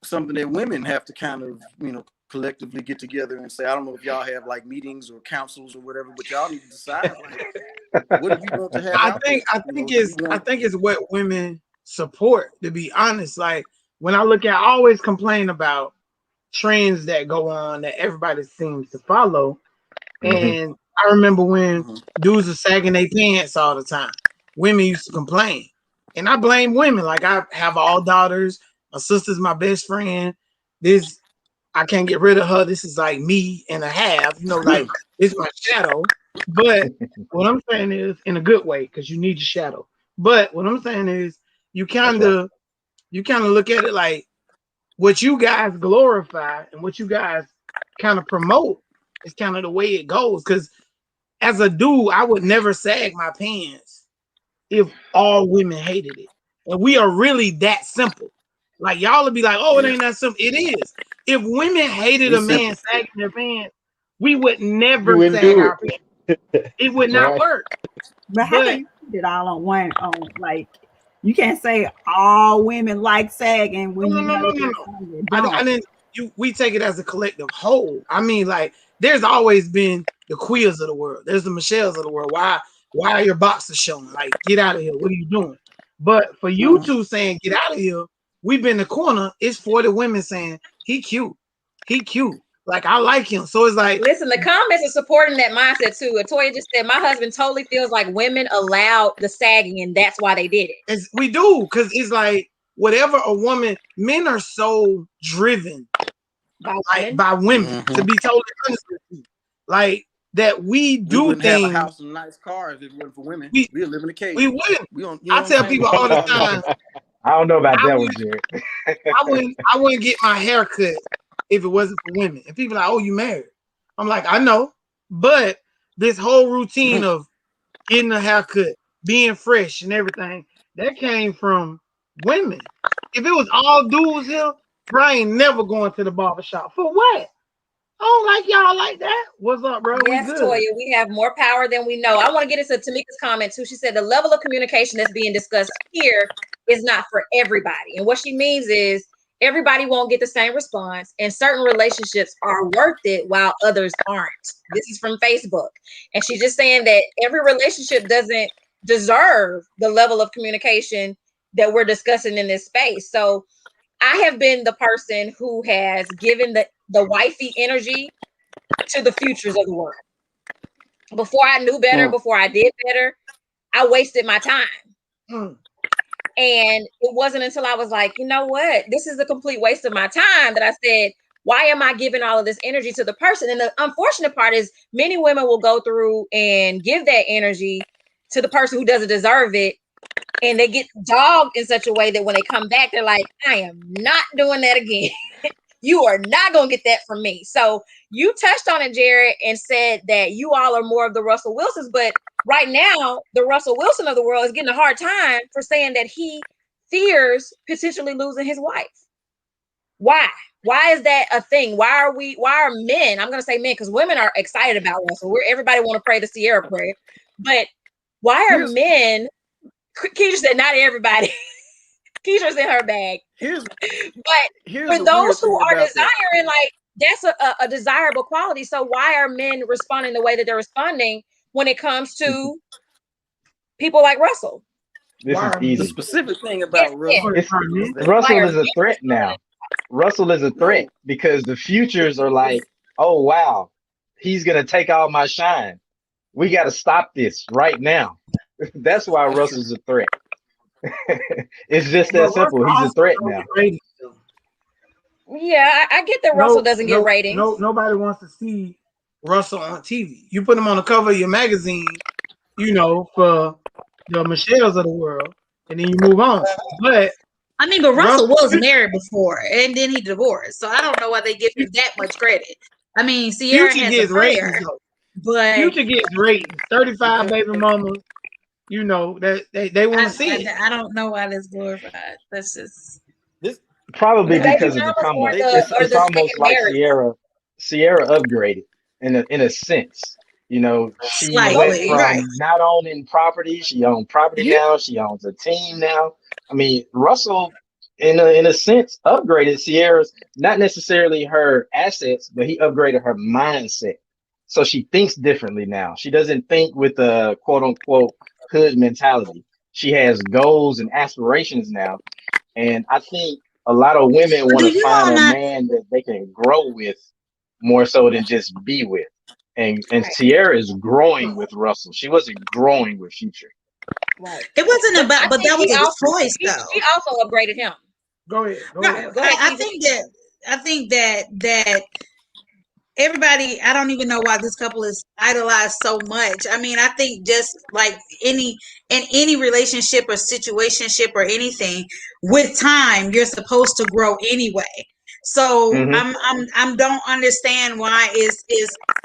something that women have to kind of, you know, collectively get together and say, I don't know if y'all have like meetings or councils or whatever, but y'all need to decide like, what do you want to have? I think it's what women support, to be honest. Like when I look at, I always complain about trends that go on that everybody seems to follow. And I remember when dudes were sagging their pants all the time. Women used to complain. And I blame women. Like I have all daughters. My sister's my best friend. This, I can't get rid of her. This is like me and a half. You know, like it's my shadow. But what I'm saying is in a good way, because you need your shadow. But what I'm saying is you kind of look at it like what you guys glorify and what you guys kind of promote is kind of the way it goes. Because as a dude, I would never sag my pants if all women hated it. And we are really that simple. Like y'all would be like, oh, it ain't that simple. It is. If women hated a man sagging their pants, we would never sag our pants. It would not work. But how do you put it all on one? Like you can't say all women like sagging when no. We take it as a collective whole. I mean, like there's always been the queers of the world. There's the Michelles of the world. Why are your boxers showing? Like, get out of here. What are you doing? But for you two saying get out of here, we've been in the corner. It's for the women saying he cute. He cute. Like I like him. So it's like, listen, the comments are supporting that mindset too. Toya just said my husband totally feels like women allowed the sagging and that's why they did it. We do, because it's like whatever a woman, men are so driven by women, to be totally honest with you. Like that we do wouldn't things. Have a house and nice cars if it wasn't for women. We'd live in a cave. We wouldn't. We don't, I tell people all the time. I don't know about that one, Jared. I wouldn't get my hair cut if it wasn't for women. And people are like, oh, you married. I'm like, I know. But this whole routine of getting a haircut, being fresh and everything, that came from women. If it was all dudes here, I ain't never going to the barbershop. For what? I don't like y'all like that. What's up, bro? Yes, Toya, we have more power than we know. I want to get into Tamika's comment too. She said the level of communication that's being discussed here is not for everybody. And what she means is everybody won't get the same response, and certain relationships are worth it while others aren't. This is from Facebook. And she's just saying that every relationship doesn't deserve the level of communication that we're discussing in this space. So I have been the person who has given the wifey energy to the futures of the world. Before I knew better, before I did better, I wasted my time. And it wasn't until I was like, you know what? This is a complete waste of my time that I said, why am I giving all of this energy to the person? And the unfortunate part is many women will go through and give that energy to the person who doesn't deserve it. And they get dogged in such a way that when they come back, they're like, I am not doing that again. You are not going to get that from me. So you touched on it, Jared, and said that you all are more of the Russell Wilsons. But right now, the Russell Wilson of the world is getting a hard time for saying that he fears potentially losing his wife. Why? Why is that a thing? Why are men, I'm going to say men, because women are excited about Russell. Everybody want to pray the Ciara prayer. But why are men, Keisha said not everybody. Keisha's in her bag. But for those who are desiring, like, that's a desirable quality. So why are men responding the way that they're responding when it comes to people like Russell? This is easy. The specific thing about Russell Russell is a threat now. Russell is a threat because the futures are like, oh wow, he's gonna take all my shine. We got to stop this right now. That's why Russell's a threat. It's just that simple. He's a threat now. Yeah, I get that Russell doesn't get ratings. Nobody wants to see Russell on TV. You put him on the cover of your magazine, for the Michelles of the world, and then you move on. But Russell was married before, and then he divorced. So I don't know why they give him that much credit. I mean, Ciara has a prayer, but Future gets ratings. 35 baby mamas. That they want to see it. I don't know why that's glorified. That's just probably because of the come up. It's almost like Ciara upgraded in a sense. She went from not owning property, she owned property now, she owns a team now. I mean, Russell, in a sense, upgraded Ciara's, not necessarily her assets, but he upgraded her mindset. So she thinks differently now. She doesn't think with a quote unquote hood mentality. She has goals and aspirations now. And I think a lot of women want to find a man that they can grow with more so than just be with. And Ciara is growing with Russell. She wasn't growing with Future. Right. It wasn't about, but that was a choice, though. She also upgraded him. Go ahead. I think that everybody, I don't even know why this couple is idolized so much. I mean, I think just like in any relationship or situationship or anything, with time, you're supposed to grow anyway. So I don't understand why is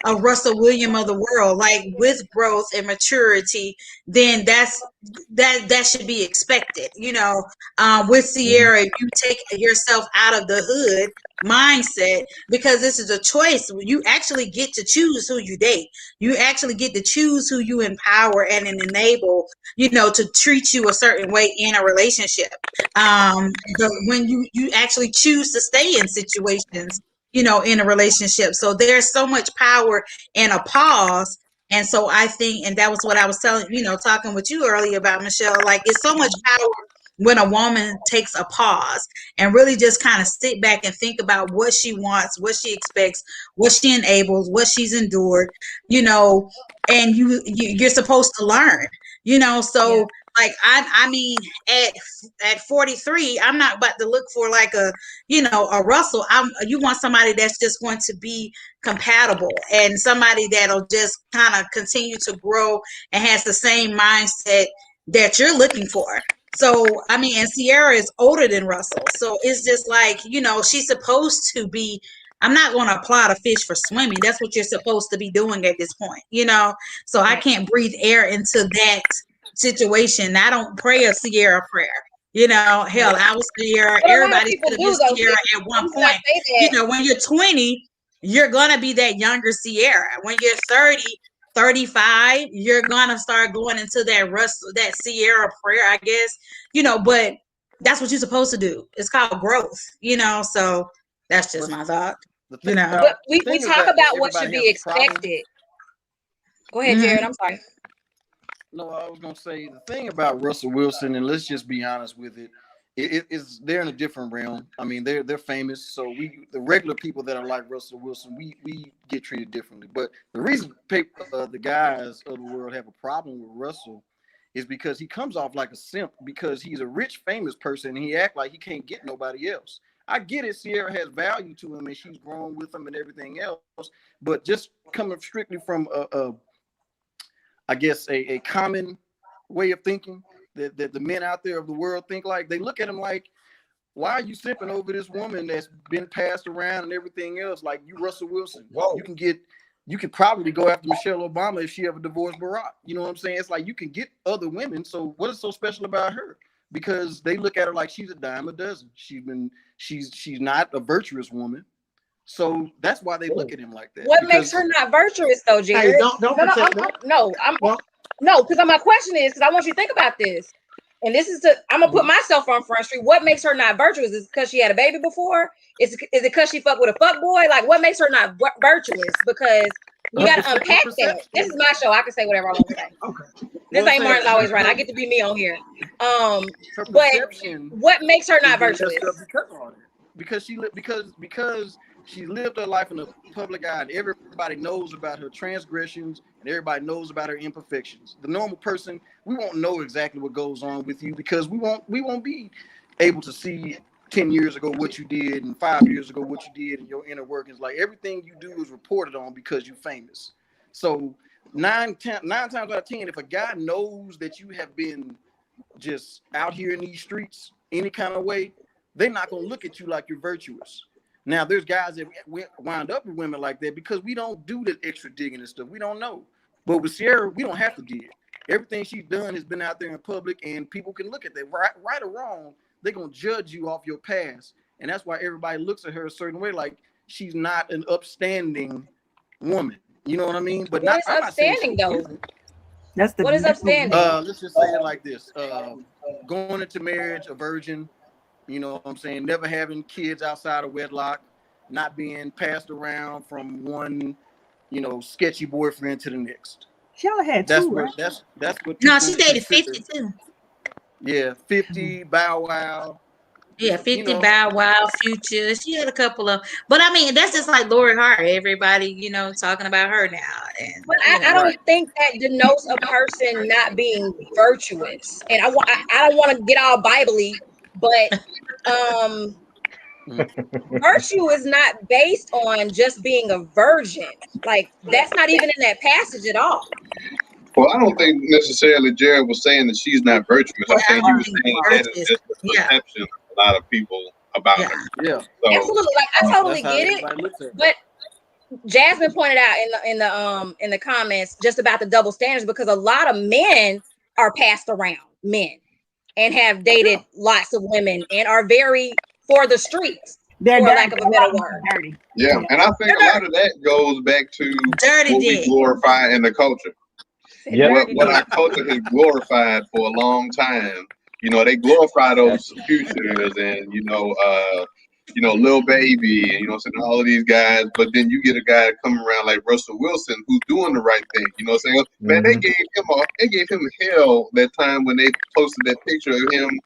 a Russell Williams of the world, like with growth and maturity, then that should be expected. With Ciara, you take yourself out of the hood mindset, because this is a choice. You actually get to choose who you date. You actually get to choose who you empower and enable, to treat you a certain way in a relationship. When you actually choose to stay in situations, in a relationship. So there's so much power in a pause. And so I think, and that was what I was talking with you earlier about, Michelle, like it's so much power when a woman takes a pause and really just kind of sit back and think about what she wants, what she expects, what she enables, what she's endured, and you're supposed to learn, so like, I mean, at 43, I'm not about to look for like a Russell. You want somebody that's just going to be compatible and somebody that'll just kind of continue to grow and has the same mindset that you're looking for. So, I mean, and Ciara is older than Russell. So it's just like, she's supposed to be, I'm not going to apply to fish for swimming. That's what you're supposed to be doing at this point, So I can't breathe air into that situation. I don't pray a Ciara prayer. Hell, I was Ciara. Everybody could have been Ciara at one point. When you're 20, you're going to be that younger Ciara. When you're 30, 35, you're gonna start going into that Ciara prayer, I guess, but that's what you're supposed to do. It's called growth, so that's just my thought. But we talk about what should be expected. Go ahead, Jared. I'm sorry. No, I was gonna say the thing about Russell Wilson, and let's just be honest with it, they're in a different realm. I mean, they're famous, so the regular people that are like Russell Wilson, we get treated differently. But the reason the guys of the world have a problem with Russell is because he comes off like a simp, because he's a rich, famous person, and he act like he can't get nobody else. I get it, Ciara has value to him, and she's grown with him and everything else. But just coming strictly from a common way of thinking that the men out there of the world think like, they look at him like, why are you simping over this woman that's been passed around and everything else? Like, you Russell Wilson. Whoa. You could probably go after Michelle Obama if she ever divorced Barack. You know what I'm saying? It's like you can get other women. So what is so special about her? because they look at her like she's a dime a dozen. She's not a virtuous woman. So that's why they look at him like that. What makes her not virtuous though, Jared? Hey, no, because my question is, because I want you to think about this. And this is I'm gonna put myself on Front Street. What makes her not virtuous? Is it because she had a baby before? Is it because she fucked with a fuck boy? Like, what makes her not virtuous? Because you gotta unpack that. This is my show. I can say whatever I want to say. Okay. This ain't Martin's Always Right. I get to be me on here. But what makes her not virtuous? Because she lived her life in the public eye, and everybody knows about her transgressions, and everybody knows about her imperfections. The normal person, we won't know exactly what goes on with you because we won't be able to see 10 years ago what you did and 5 years ago what you did in your inner workings. Like, everything you do is reported on because you're famous. So nine times out of 10, if a guy knows that you have been just out here in these streets any kind of way, they're not going to look at you like you're virtuous. Now, there's guys that wind up with women like that because we don't do the extra digging and stuff. We don't know. But with Ciara, we don't have to dig. Everything she's done has been out there in public, and people can look at that. Right or wrong, they're going to judge you off your past. And that's why everybody looks at her a certain way, like she's not an upstanding woman. You know what I mean? But what is upstanding, though? What is upstanding? Let's just say it like this. Going into marriage a virgin, you know what I'm saying? Never having kids outside of wedlock, not being passed around from one, sketchy boyfriend to the next. She only had two, right? That's what. No, she dated 50 too. Yeah, 50, Bow Wow. Yeah, 50, Bow Wow, Future. She had a couple of, but I mean, that's just like Lori Hart. Everybody, talking about her now. And but I don't think that denotes a person not being virtuous. And I don't want to get all Bible-y, but virtue is not based on just being a virgin. Like, that's not even in that passage at all. Well, I don't think necessarily Jared was saying that she's not virtuous. I think he was saying that it's just a perception of a lot of people about her. Yeah, so, absolutely. Like, I totally get it. But Jasmine pointed out in the comments just about the double standards, because a lot of men are passed around, men, and have dated lots of women and are very for the streets, for lack of a better word. Dirty. Yeah, and I think a lot of that goes back to what we glorify in the culture. Yeah, what our culture has glorified for a long time. They glorify those Futures and Lil Baby and all of these guys, but then you get a guy coming around like Russell Wilson who's doing the right thing. You know what I'm saying? Man, they gave him hell that time when they posted that picture of him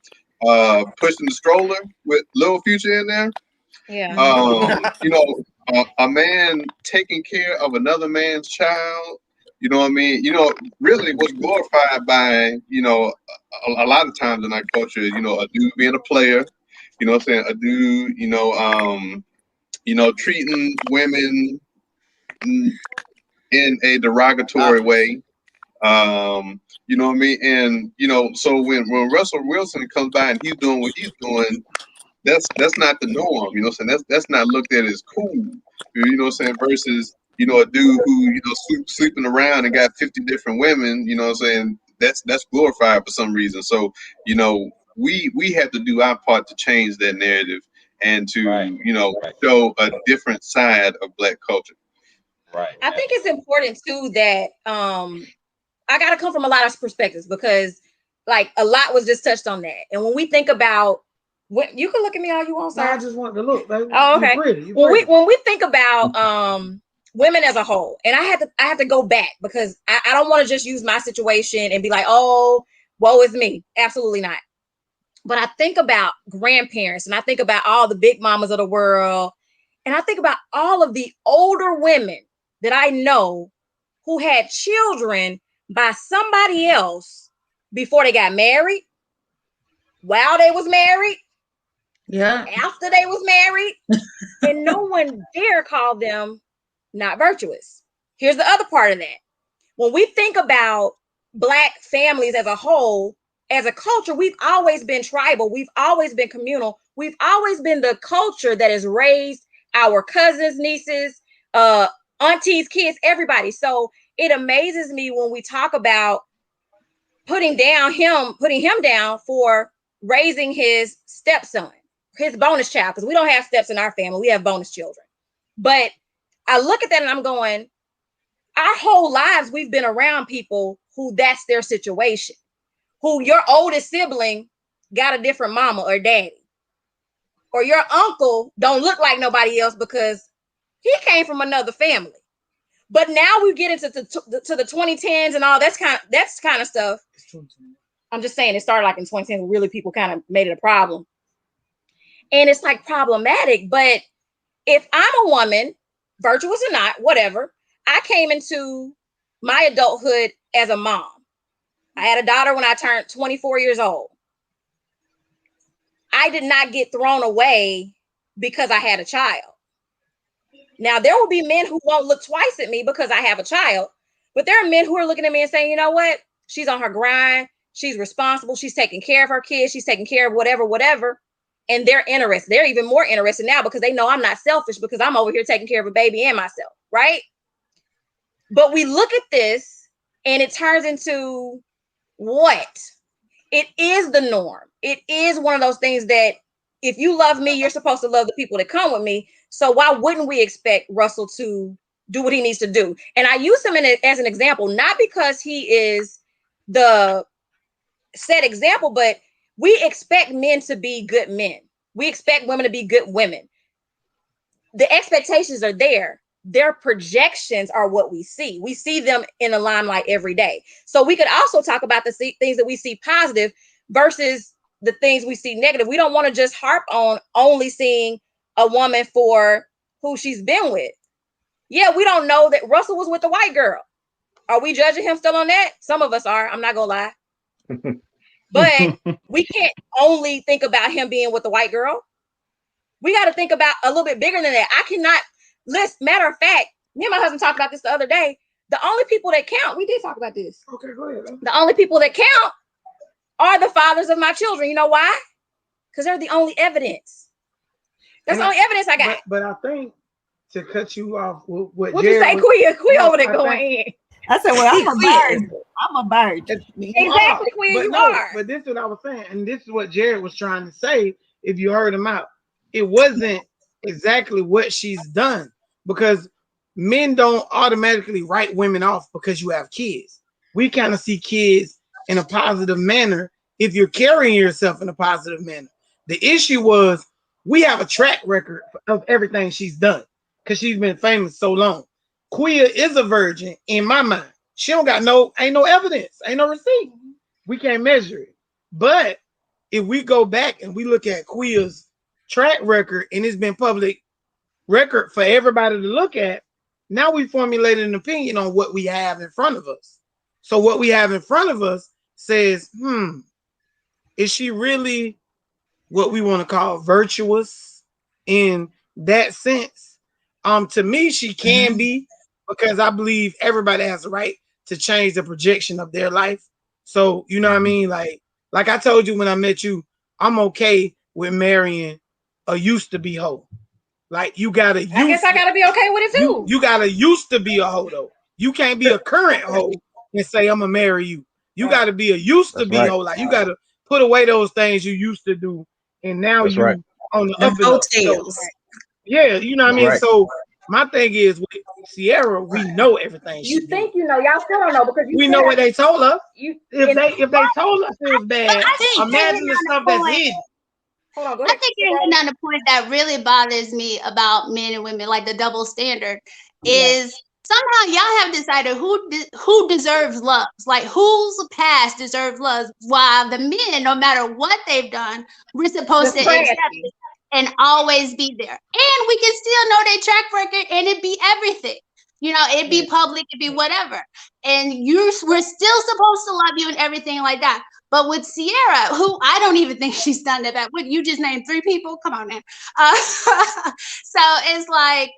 pushing the stroller with Lil Future in there. Yeah. A man taking care of another man's child. You know what I mean? Really what's glorified by, a lot of times in our culture, a dude being a player, you know what I'm saying? A dude, treating women in a derogatory way. You know what I mean? And, so when Russell Wilson comes by and he's doing what he's doing, that's not the norm, you know what I'm saying? That's not looked at as cool, you know what I'm saying? Versus, a dude who, sleeping around and got 50 different women, you know what I'm saying? That's glorified for some reason. So, we have to do our part to change that narrative and to, show a different side of Black culture. Right. I think it's important too that I gotta come from a lot of perspectives, because like a lot was just touched on that. And when we think about you can look at me all you want, sir. I just want to look. Baby. Oh, okay. You're pretty. When we think about women as a whole, and I have to go back, because I don't want to just use my situation and be like, oh, woe is me. Absolutely not. But I think about grandparents, and I think about all the big mamas of the world, and I think about all of the older women that I know who had children by somebody else before they got married, while they was married, after they was married, and no one dare call them not virtuous. Here's the other part of that. When we think about Black families as a whole, as a culture, we've always been tribal. We've always been communal. We've always been the culture that has raised our cousins, nieces, aunties, kids, everybody. So it amazes me when we talk about putting him down for raising his stepson, his bonus child, because we don't have steps in our family. We have bonus children. But I look at that and I'm going, our whole lives, we've been around people who that's their situation, who your oldest sibling got a different mama or daddy, or your uncle don't look like nobody else because he came from another family. But now we get into the 2010s and all that's kind of stuff. I'm just saying it started like in 2010. Really, people kind of made it a problem, and it's like problematic. But if I'm a woman, virtuous or not, whatever, I came into my adulthood as a mom. I had a daughter when I turned 24 years old. I did not get thrown away because I had a child. Now, there will be men who won't look twice at me because I have a child, but there are men who are looking at me and saying, you know what? She's on her grind. She's responsible. She's taking care of her kids. She's taking care of whatever. And they're interested. They're even more interested now because they know I'm not selfish because I'm over here taking care of a baby and myself, right? But we look at this and it turns into what? It is the norm. It is one of those things that if you love me, you're supposed to love the people that come with me. So why wouldn't we expect Russell to do what he needs to do? And I use him as an example, not because he is the set example, but we expect men to be good men. We expect women to be good women. The expectations are there. Their projections are what we see. We see them in the limelight every day. So we could also talk about the things that we see positive versus the things we see negative. We don't want to just harp on only seeing a woman for who she's been with. Yeah, we don't know that Russell was with a white girl. Are we judging him still on that? Some of us are. I'm not gonna lie. But we can't only think about him being with the white girl. We got to think about a little bit bigger than that. I cannot list. Matter of fact, me and my husband talked about this the other day. The only people that count, we did talk about this. Okay, go ahead. The only people that count are the fathers of my children. You know why? Because they're the only evidence. That's the only evidence I got. But I think to cut you off, what you say, Quia over there going in? I said, well, I'm a virgin. I'm a virgin. Exactly, Quia, you are. But this is what I was saying, and this is what Jared was trying to say. If you heard him out, it wasn't exactly what she's done, because men don't automatically write women off because you have kids. We kind of see kids in a positive manner if you're carrying yourself in a positive manner. The issue was we have a track record of everything she's done because she's been famous so long. Quia is a virgin in my mind. She don't got ain't no evidence, ain't no receipt. We can't measure it. But if we go back and we look at Quia's track record, and it's been public record for everybody to look at, now we formulated an opinion on what we have in front of us. So what we have in front of us says, is she really what we want to call virtuous in that sense? To me, she can be, because I believe everybody has a right to change the projection of their life. So, you know what I mean? Like I told you when I met you, I'm okay with marrying a used to be hoe. Like you gotta I guess I gotta be okay with it too. You gotta used to be a hoe though. You can't be a current hoe and say I'm gonna marry you. You gotta be a used to be hoe. Like you gotta put away those things you used to do, and now you on the up and up. So, yeah, you know what I mean? So my thing is with Sierra, we know everything. You think you know, y'all still don't know because we know what they told us. If they told us it was bad, imagine the stuff that's hidden. Hold on, go I ahead. think you're hitting on the point that really bothers me about men and women, like the double standard, is somehow y'all have decided who deserves love, like whose past deserves love, while the men, no matter what they've done, we're supposed to accept it and always be there. And we can still know their track record and it be everything. You know, it'd be public, it'd be whatever. And we're still supposed to love you and everything like that. But with Sierra, who I don't even think she's done that bad. What, you just named 3 people? Come on, man. So it's like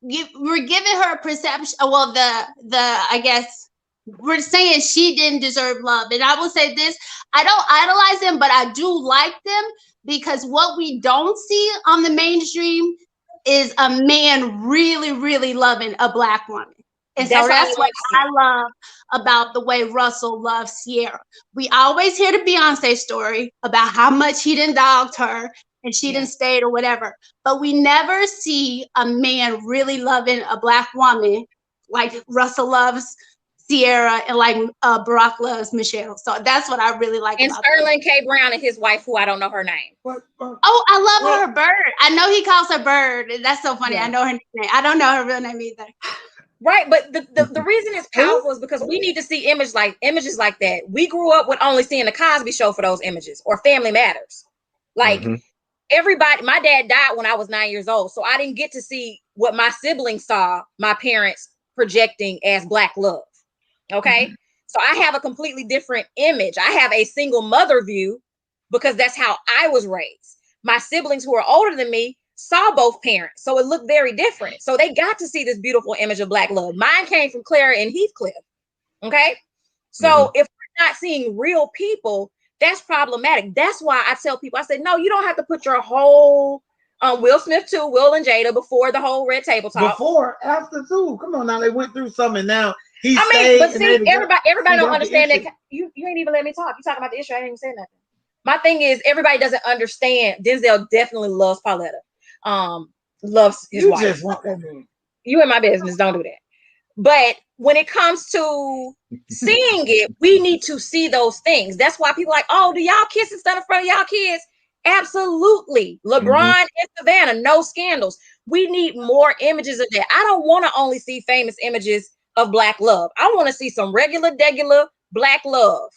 we're giving her a perception. Well, I guess we're saying she didn't deserve love. And I will say this: I don't idolize them, but I do like them, because what we don't see on the mainstream is a man really, really loving a Black woman. And That's so all that's I what like. I love about the way Russell loves Sierra. We always hear the Beyonce story about how much he done dogged her and she didn't stay or whatever. But we never see a man really loving a Black woman like Russell loves Sierra and like Barack loves Michelle. So that's what I really like And about Sterling K. Brown and his wife, who I don't know her name. Oh, I love her Bird. I know he calls her Bird. That's so funny. Yeah. I know her name. I don't know her real name either. Right, but the reason it's powerful is because we need to see images like that. We grew up with only seeing the Cosby Show for those images or Family Matters. Like everybody, my dad died when I was 9 years old, so I didn't get to see what my siblings saw my parents projecting as Black love. Okay, so I have a completely different image. I have a single mother view because that's how I was raised. My siblings who are older than me saw both parents, so it looked very different. So they got to see this beautiful image of Black love. Mine came from Clara and Heathcliff. Okay, so if we're not seeing real people, that's problematic. That's why I tell people, I say, no, you don't have to put your whole Will Smith too, Will and Jada before the whole Red Table Talk. Before, after too. Come on now, they went through something. Now he. But see, everybody don't understand that. You ain't even let me talk. You talking about the issue? I ain't even saying nothing. My thing is, everybody doesn't understand. Denzel definitely loves Pauletta. Loves his wife. Just want that man. You in my business, don't do that. But when it comes to seeing it, we need to see those things. That's why people are like, oh, do y'all kiss and stuff in front of y'all kids? Absolutely. LeBron and Savannah, no scandals. We need more images of that. I don't want to only see famous images of Black love. I want to see some regular Black love.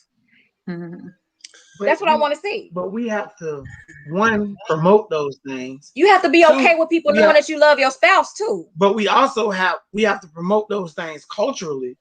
That's what I want to see. But we have to, one, promote those things. You have to be okay with people knowing that you love your spouse too. But we have to promote those things culturally.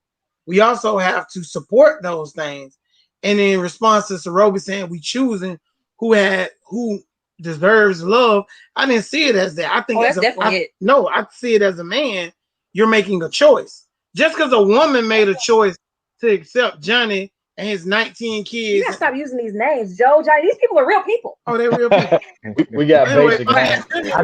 We also have to support those things. And in response to Sarobi saying we choosing who deserves love, I didn't see it as that. I think that's definitely it. No, I see it as a man. You're making a choice. Just because a woman made a choice to accept Johnny and his 19 kids. You gotta stop using these names, Joe, Johnny. These people are real people. Oh, they're real people. we got basic names. I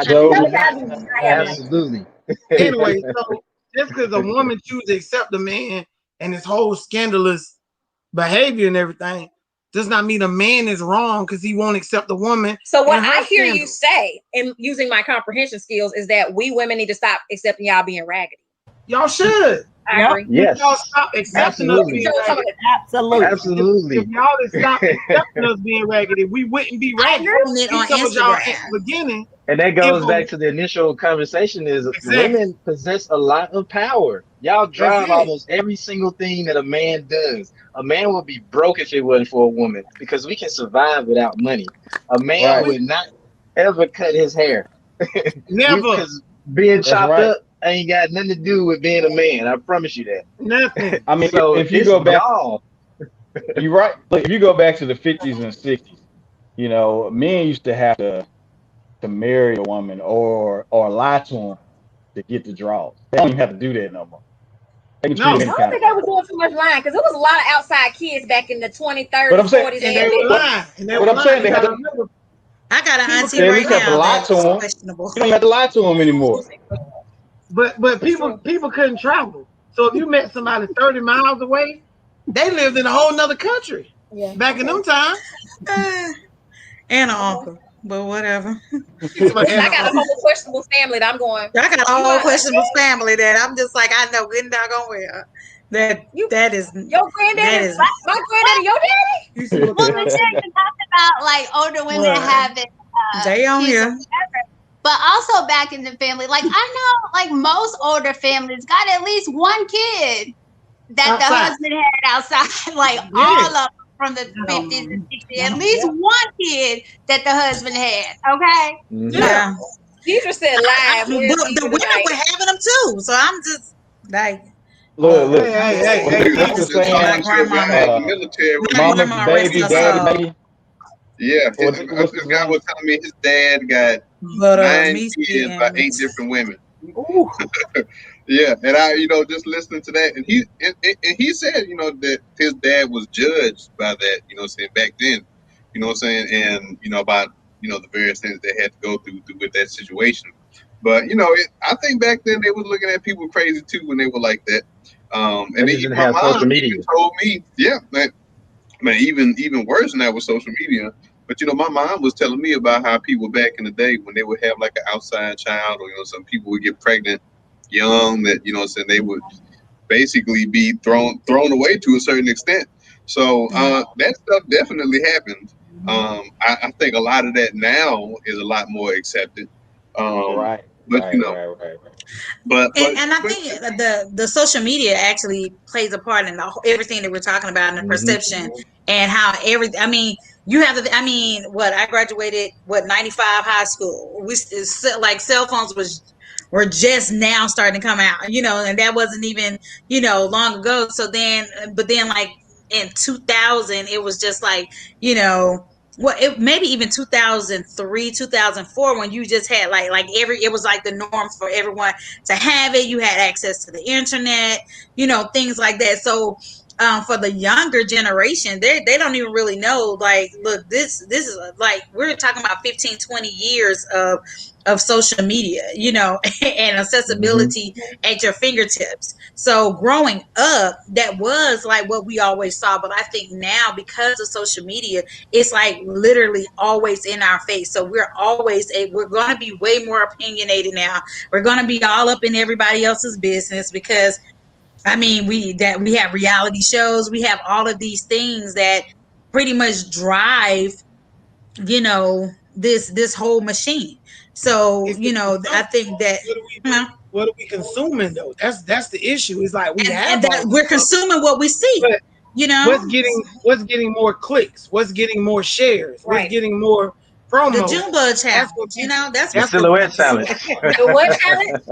do not. Absolutely. Anyway, so just because a woman chooses to accept a man and his whole scandalous behavior and everything does not mean a man is wrong because he won't accept a woman. So what I hear you say, and using my comprehension skills, is that we women need to stop accepting y'all being raggedy. Y'all should. I agree. Yes. Y'all stop accepting us being raggedy. Absolutely. If y'all would stop accepting us being raggedy, we wouldn't be raggedy. On Y'all Instagram. at the beginning. And that goes back to the initial conversation is women possess a lot of power. Y'all drive almost every single thing that a man does. A man would be broke if it wasn't for a woman because we can survive without money. A man would not ever cut his hair. Never. Because being chopped up ain't got nothing to do with being a man. I promise you that. Nothing. I mean, so if you go back, y'all. you're right. Look, if you go back to the 50s and 60s, you know, men used to have to marry a woman or lie to them to get the draws. They don't even have to do that no more. They can treat I don't think they were doing too much lying because there was a lot of outside kids back in the 20s, 30s, but I'm saying, 40s. And they were lying. But I'm saying they had to. I got an auntie They right have to now lie that's to them. questionable. You don't have to lie to them anymore. But people couldn't travel. So if you met somebody 30 miles away, they lived in a whole nother country. Back in them times. And an uncle. But whatever. I got a whole questionable family that I'm going. I got a whole questionable family that I'm just like, I know good and doggone well. That is your granddaddy. My granddaddy, your daddy. Well, Michelle, you talked about like older women having they on here. But also back in the family, like I know like most older families got at least one kid that the husband had outside, like all of them from the 50s and 60s. At least one kid that the husband had, okay? Yeah. Deidre said live. The women were having them too. So I'm just like look. Mama, baby, daddy. Yeah, this guy was telling me his dad got 9 kids by 8 different women. Yeah, and I, just listening to that, and he said, that his dad was judged by that, saying back then, and about the various things they had to go through with that situation. But I think back then they was looking at people crazy too when they were like that. And They didn't have social media. Told me, yeah, man, even worse than that was social media. But my mom was telling me about how people back in the day when they would have like an outside child, or some people would get pregnant young, that saying they would basically be thrown away to a certain extent. So that stuff definitely happened. I think a lot of that now is a lot more accepted. Right. But Right. But I think the social media actually plays a part in everything that we're talking about, and the perception and how you have I graduated 95 high school. Like cell phones were just now starting to come out, and that wasn't even long ago. So but then like in 2000 it was just like maybe even 2003, 2004, when you just had it was like the norm for everyone to have it. You had access to the internet, things like that. So for the younger generation, they don't even really know, like, look, this is like, we're talking about 15, 20 years of social media, and accessibility at your fingertips. So growing up, that was like what we always saw. But I think now, because of social media, it's like literally always in our face. So we're going to be way more opinionated now. We're going to be all up in everybody else's business, because we have reality shows. We have all of these things that pretty much drive, this whole machine. So, I think that what are we consuming though? That's the issue. It's like we're consuming what we see. But, what's getting more clicks? What's getting more shares? What's getting more promo? The Junebug challenge. That's the silhouette challenge. The what challenge?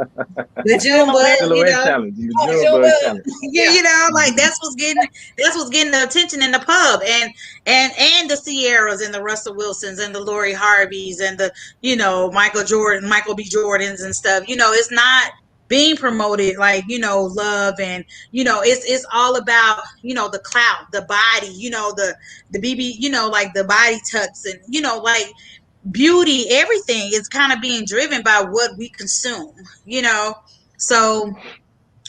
The Junebug. Silhouette challenge. The Junebug challenge. Yeah, like that's what's getting the attention in the pub, and the Sierras and the Russell Wilsons and the Lori Harveys and the Michael B. Jordans and stuff. It's not being promoted like love, and it's all about the clout, the body, the BB, like the body tucks, and like beauty, everything is kind of being driven by what we consume, so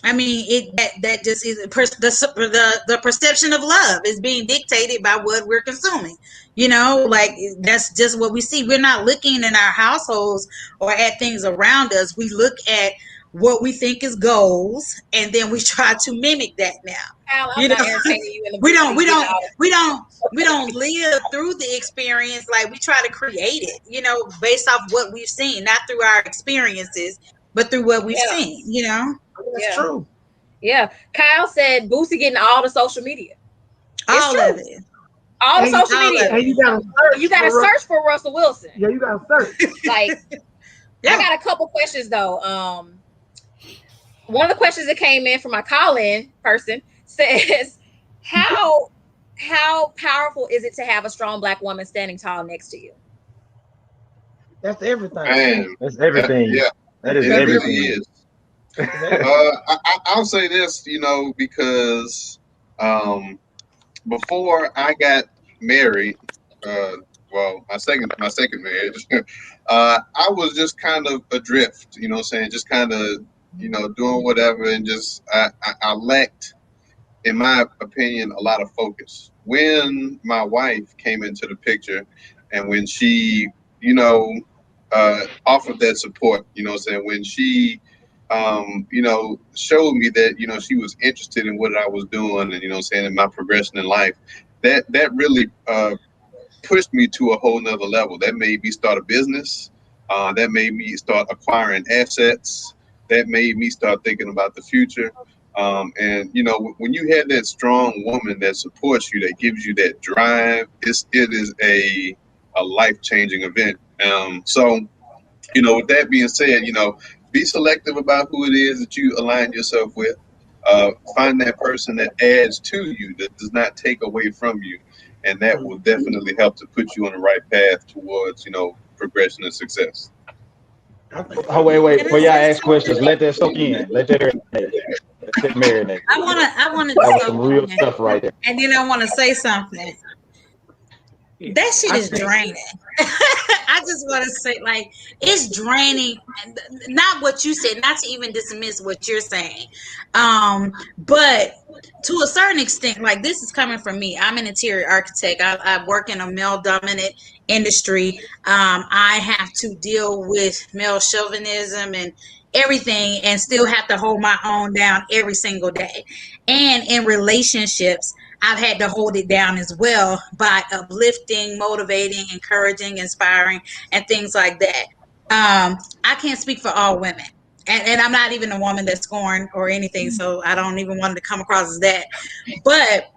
that just is the perception of love is being dictated by what we're consuming, like that's just what we see. We're not looking in our households or at things around us. We look at what we think is goals, and then we try to mimic that now. Al, I'm not entertaining you in the we don't live through the experience. Like, we try to create it, based off what we've seen, not through our experiences, but through what we've seen, That's true. Yeah. Kyle said Boosie getting all the social media. All of it. All the social media. And you gotta search for Russell Wilson. Yeah, you gotta search. Like, I got a couple questions though. One of the questions that came in from my call-in person says, how powerful is it to have a strong Black woman standing tall next to you? That's everything. Man, that's everything. That is everything. Really is. I'll say this, because before I got married, my second marriage, I was just kind of adrift, just kind of, doing whatever, and just I lacked, in my opinion, a lot of focus. When my wife came into the picture, and when she, offered that support, when she showed me that, she was interested in what I was doing, and, in my progression in life, that really pushed me to a whole nother level. That made me start a business. That made me start acquiring assets. That made me start thinking about the future. And, when you have that strong woman that supports you, that gives you that drive, it is a life-changing event. So, with that being said, be selective about who it is that you align yourself with. Find that person that adds to you, that does not take away from you. And that will definitely help to put you on the right path towards, progression and success. Oh, wait. Before y'all ask questions, let that soak in. Let that marinate. I want to. That was some real stuff right there. And then I want to say something. That shit is draining. I just want to say, like, it's draining. Not what you said, not to even dismiss what you're saying, but to a certain extent, like, this is coming from me. I'm an interior architect. I work in a male-dominant industry. I have to deal with male chauvinism and everything, and still have to hold my own down every single day. And in relationships, I've had to hold it down as well by uplifting, motivating, encouraging, inspiring, and things like that. I can't speak for all women. And I'm not even a woman that's scorned or anything, so I don't even want it to come across as that. But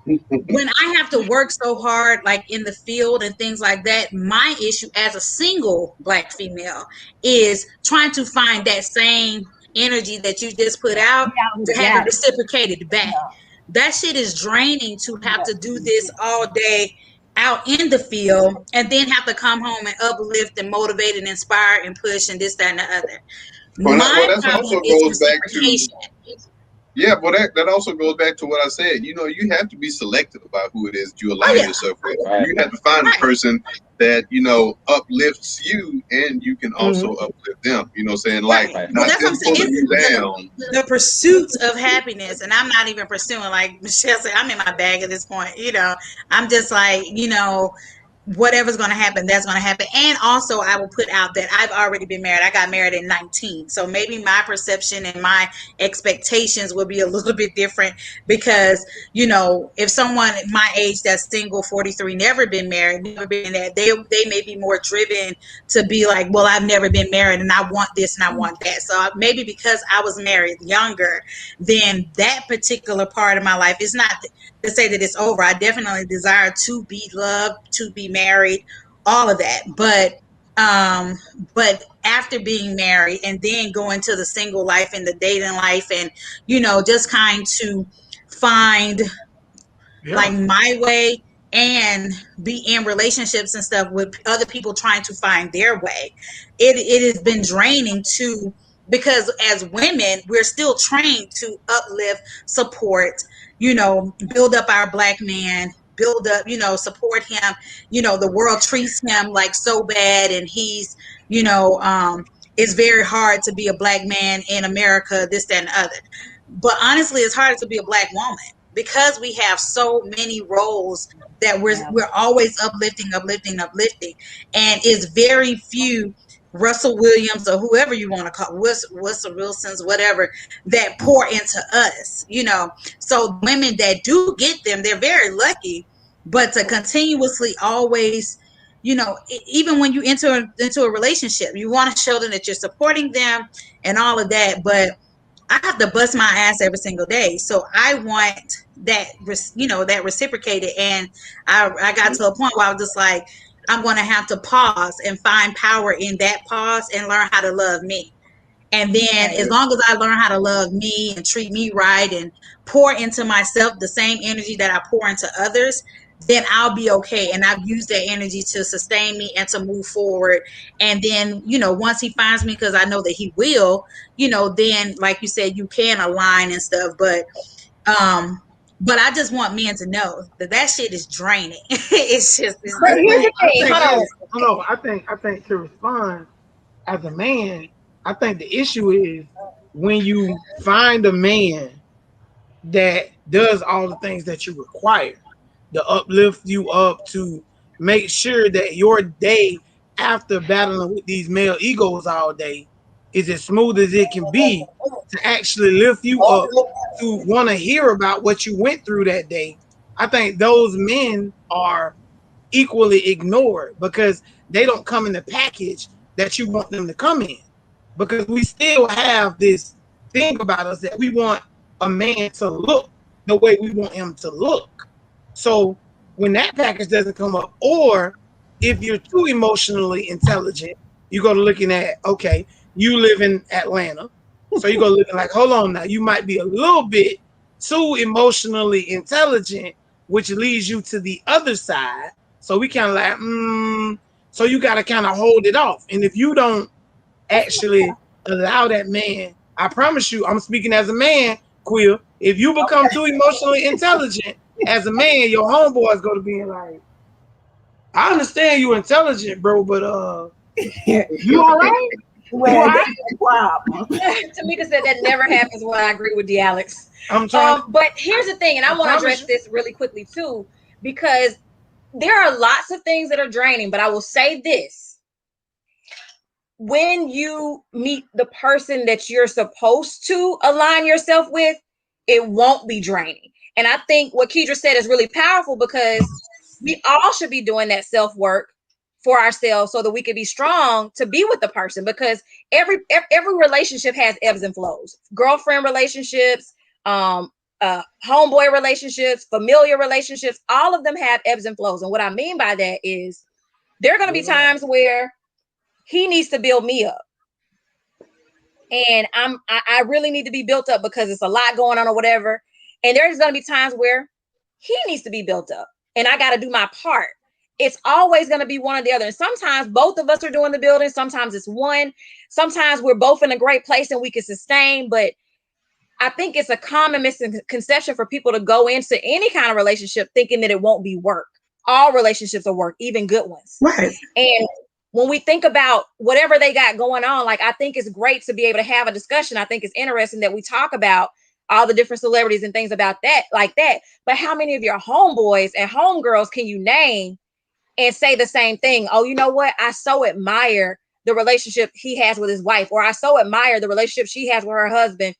when I have to work so hard, like in the field and things like that, my issue as a single Black female is trying to find that same energy that you just put out to have it reciprocated back. That shit is draining to have to do this all day out in the field and then have to come home and uplift and motivate and inspire and push and this, that, and the other. Well, that also goes back to, yeah, but that also goes back to what I said. You know, you have to be selective about who it is you align yourself with. You have to find a person that, you know, uplifts you and you can also uplift them. You know what I'm saying? Like, not just pulling you down. The pursuit of happiness, and I'm not even pursuing, like Michelle said, I'm in my bag at this point. You know, I'm just like, you know, whatever's going to happen, that's going to happen. And also, I will put out that I've already been married. I got married at 19. So maybe my perception and my expectations will be a little bit different because, you know, if someone my age that's single, 43, never been married, never been that, they may be more driven to be like, well, I've never been married and I want this and I want that. So maybe because I was married younger, then that particular part of my life is not to say that it's over. I definitely desire to be loved, to be married, all of that. But after being married and then going to the single life and the dating life and, you know, just kind to find like my way and be in relationships and stuff with other people trying to find their way. It has been draining too, because as women, we're still trained to uplift, support, you know, build up our Black man, build up, you know, support him. You know, the world treats him like so bad, and he's, you know, it's very hard to be a Black man in America, this, that, and the other. But honestly, it's harder to be a Black woman because we have so many roles that we're always uplifting, and it's very few Russell Williams or whoever you want to call, Russell Wilson's, whatever, that pour into us, you know. So women that do get them, they're very lucky. But to continuously always, you know, even when you enter into a relationship, you want to show them that you're supporting them and all of that. But I have to bust my ass every single day. So I want that, you know, that reciprocated. And I got to a point where I was just like, I'm going to have to pause and find power in that pause and learn how to love me. And then as long as I learn how to love me and treat me right and pour into myself the same energy that I pour into others, then I'll be okay. And I've used that energy to sustain me and to move forward. And then, you know, once he finds me, because I know that he will, you know, then like you said, you can align and stuff. But I just want men to know that shit is draining. It's just. I think to respond as a man, I think the issue is when you find a man that does all the things that you require, to uplift you up, to make sure that your day after battling with these male egos all day is as smooth as it can be, to actually lift you up, to want to hear about what you went through that day. I think those men are equally ignored because they don't come in the package that you want them to come in. Because we still have this thing about us that we want a man to look the way we want him to look. So when that package doesn't come up, or if you're too emotionally intelligent, you go to looking at, okay, you live in Atlanta. So you go looking like, hold on now, you might be a little bit too emotionally intelligent, which leads you to the other side. So we kind of like, so you got to kind of hold it off. And if you don't actually allow that man, I promise you, I'm speaking as a man, Quill, if you become too emotionally intelligent as a man, your homeboy is going to be like, I understand you intelligent, bro, but you all right? Well, that's the problem. Tamika said that never happens when I agree with the Alex. I'm trying. But here's the thing, and I want to address this really quickly too, because there are lots of things that are draining, but I will say this. When you meet the person that you're supposed to align yourself with, it won't be draining. And I think what Kedra said is really powerful, because we all should be doing that self-work for ourselves so that we can be strong to be with the person, because every relationship has ebbs and flows. Girlfriend relationships, homeboy relationships, familiar relationships, all of them have ebbs and flows. And what I mean by that is there are going to be times where he needs to build me up. And I really need to be built up because it's a lot going on or whatever. And there's going to be times where he needs to be built up and I got to do my part. It's always going to be one or the other. And sometimes both of us are doing the building. Sometimes it's one. Sometimes we're both in a great place and we can sustain. But I think it's a common misconception for people to go into any kind of relationship thinking that it won't be work. All relationships are work, even good ones. Right. And when we think about whatever they got going on, like, I think it's great to be able to have a discussion. I think it's interesting that we talk about all the different celebrities and things about that, like that. But how many of your homeboys and homegirls can you name and say the same thing? Oh, you know what? I so admire the relationship he has with his wife, or I so admire the relationship she has with her husband,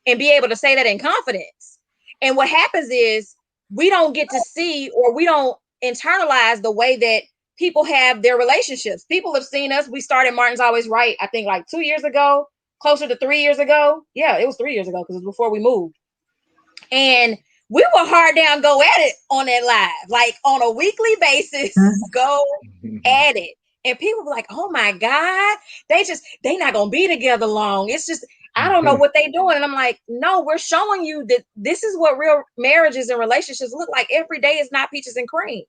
and be able to say that in confidence. And what happens is we don't get to see, or we don't internalize the way that people have their relationships. People have seen us. We started Martin's Always Right, I think like 2 years ago, closer to 3 years ago. Yeah, it was 3 years ago because it was before we moved. And we were hard down, go at it on that live, like on a weekly basis, go at it. And people were like, oh my God, they not going to be together long. It's just, I don't know what they doing. And I'm like, no, we're showing you that this is what real marriages and relationships look like. Every day is not peaches and cream.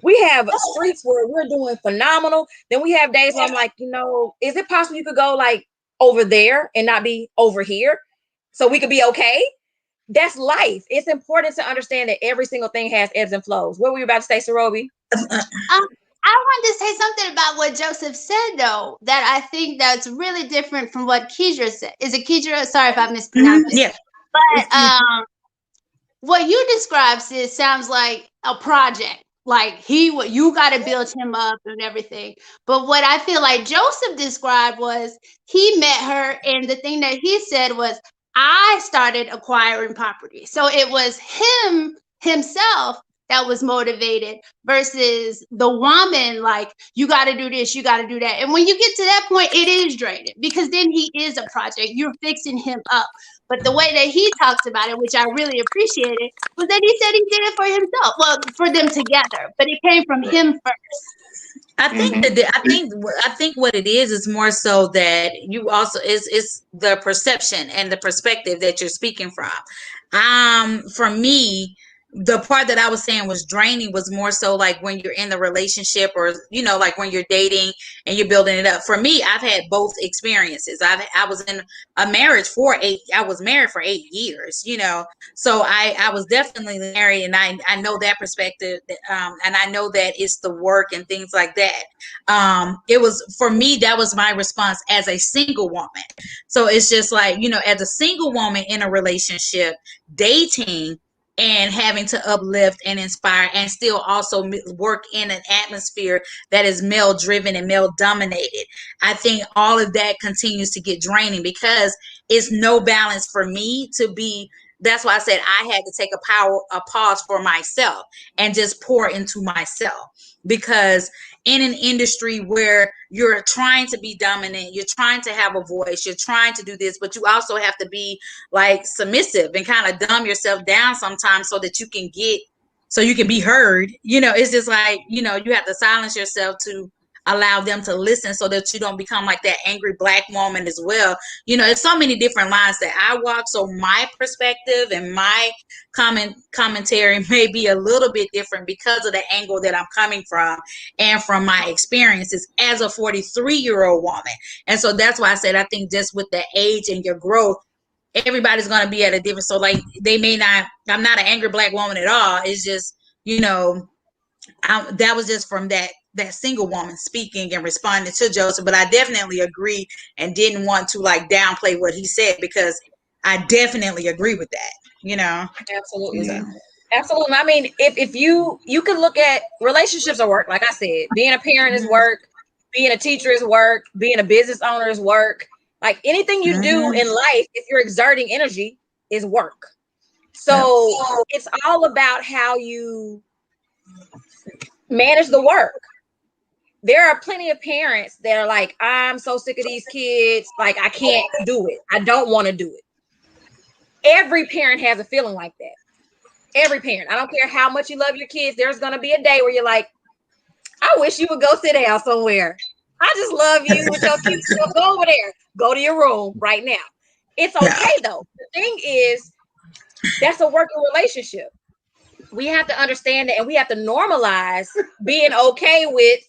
We have streets where we're doing phenomenal. Then we have days where I'm like, you know, is it possible you could go like over there and not be over here so we could be okay? That's life. It's important to understand that every single thing has ebbs and flows. What were you about to say, Sarobi? I wanted to say something about what Joseph said, though, that I think that's really different from what Kedra said. Is it Kedra? Sorry if I mispronounced it. Yeah. But what you described, sis, sounds like a project. Like you got to build him up and everything. But what I feel like Joseph described was he met her, and the thing that he said was, I started acquiring property. So it was himself that was motivated versus the woman, like, you got to do this, you got to do that. And when you get to that point, it is draining, because then he is a project. You're fixing him up. But the way that he talks about it, which I really appreciated, was that he said he did it for himself. Well, for them together, but it came from him first. I think I think what it is more so that you also is the perception and the perspective that you're speaking from. For me, the part that I was saying was draining was more so like when you're in the relationship, or, you know, like when you're dating and you're building it up. For me, I've had both experiences. I was in a marriage I was married for 8 years, you know, so I was definitely married, and I know that perspective, and I know that it's the work and things like that. It was, for me, that was my response as a single woman. So it's just like, you know, as a single woman in a relationship, dating, and having to uplift and inspire, and still also work in an atmosphere that is male driven and male dominated. I think all of that continues to get draining, because it's no balance for me to be. That's why I said I had to take a pause for myself and just pour into myself, because in an industry where you're trying to be dominant, you're trying to have a voice, you're trying to do this, but you also have to be like submissive and kind of dumb yourself down sometimes so that you can be heard. You know, it's just like, you know, you have to silence yourself to allow them to listen, so that you don't become like that angry Black woman as well. You know, it's so many different lines that I walk. So my perspective and my commentary may be a little bit different because of the angle that I'm coming from and from my experiences as a 43-year-old woman. And so that's why I said, I think just with the age and your growth, everybody's going to be at a different, so like I'm not an angry Black woman at all. It's just, you know, that was just from that single woman speaking and responding to Joseph. But I definitely agree and didn't want to like downplay what he said, because I definitely agree with that, you know. Absolutely. So. Absolutely. I mean, if you can look at relationships at work, like I said, being a parent is work, being a teacher is work, being a business owner is work. Like anything you do in life, if you're exerting energy, is work. So it's all about how you manage the work. There are plenty of parents that are like, I'm so sick of these kids. Like, I can't do it. I don't want to do it. Every parent has a feeling like that. Every parent. I don't care how much you love your kids. There's going to be a day where you're like, I wish you would go sit down somewhere. I just love you with your kids. So go over there. Go to your room right now. It's okay, though. The thing is, that's a working relationship. We have to understand that, and we have to normalize being okay with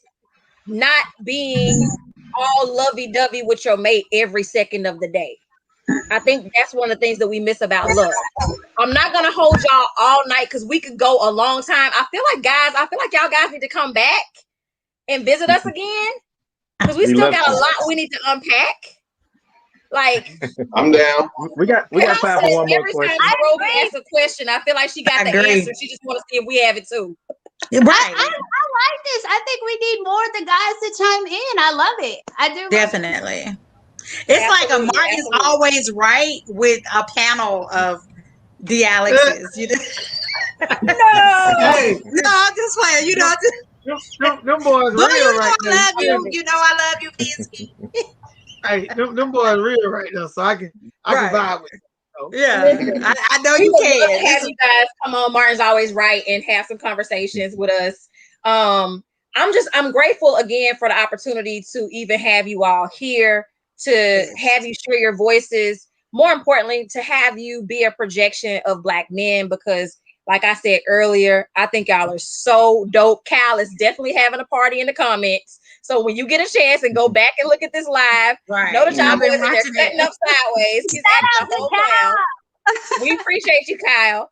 not being all lovey-dovey with your mate every second of the day. I think that's one of the things that we miss about love. I'm not going to hold y'all all night because we could go a long time. I feel like y'all guys need to come back and visit us again, because we still got a lot we need to unpack. Like, I'm down. We got time for one more question. Every time Roby asks a question, I feel like she got the answer. She just want to see if we have it too. Right. I like this. I think we need more of the guys to chime in. I love it. I do. Definitely. It's like a Martin's always right with a panel of the Alexes. You know? No. Hey. No, I'm just playing. You know, them boys real right now. I love you. You know I love you, Kinsky. Hey, them boys real right now, so I can vibe with it. So. Yeah, I know you can. Have you guys come on Martin's Always Right and have some conversations with us. I'm grateful again for the opportunity to even have you all here, to have you share your voices. More importantly, to have you be a projection of Black men, because like I said earlier, I think y'all are so dope. Cal is definitely having a party in the comments. So when you get a chance and go back and look at this live, know that y'all boys in there cutting up sideways. He's acting the whole clown. We appreciate you, Kyle.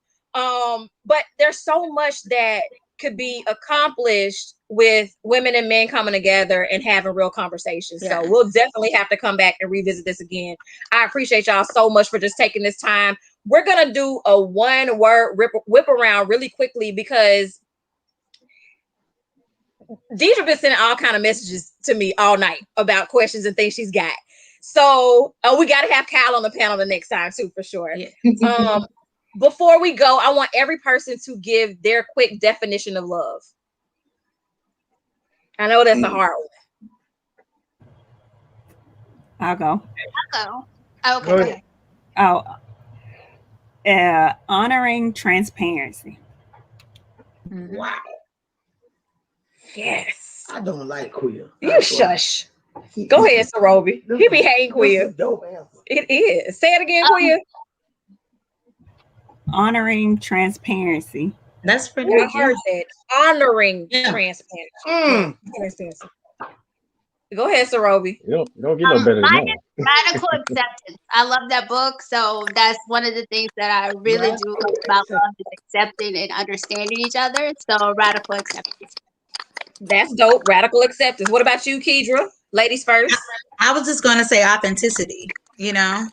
But there's so much that could be accomplished with women and men coming together and having real conversations. So we'll definitely have to come back and revisit this again. I appreciate y'all so much for just taking this time. We're going to do a one-word whip around really quickly, because Deidre been sending all kind of messages to me all night about questions and things she's got. So we got to have Kyle on the panel the next time too, for sure. Yeah. Before we go, I want every person to give their quick definition of love. I know that's a hard one. I'll go. Okay. Honoring transparency. Wow. Yes. I don't like queer. You shush. Go ahead, Sir Roby. He be hating queer. Dope answer. It is. Say it again, queer. Honoring transparency. That's pretty good. I heard that. Honoring transparency. Go ahead, Sir Roby. You don't get no better than that. Radical Acceptance. I love that book. So that's one of the things that I really do about love, is accepting and understanding each other. So Radical Acceptance. That's dope. Radical Acceptance. What about you, Kedra? Ladies first. I was just going to say authenticity, you know,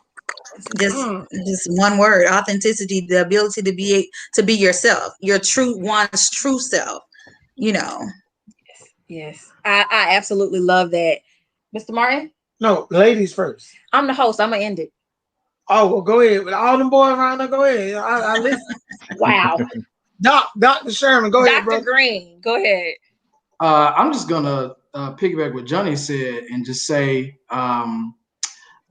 just one word, authenticity, the ability to be yourself, one's true self, you know. Yes. I absolutely love that. Mr. Martin? No, ladies first. I'm the host. I'm going to end it. Oh, well, go ahead. With all them boys around there, go ahead. I listen. Wow. Dr. Sherman, go ahead, bro. Dr. Green, go ahead. I'm just going to piggyback what Johnny said and just say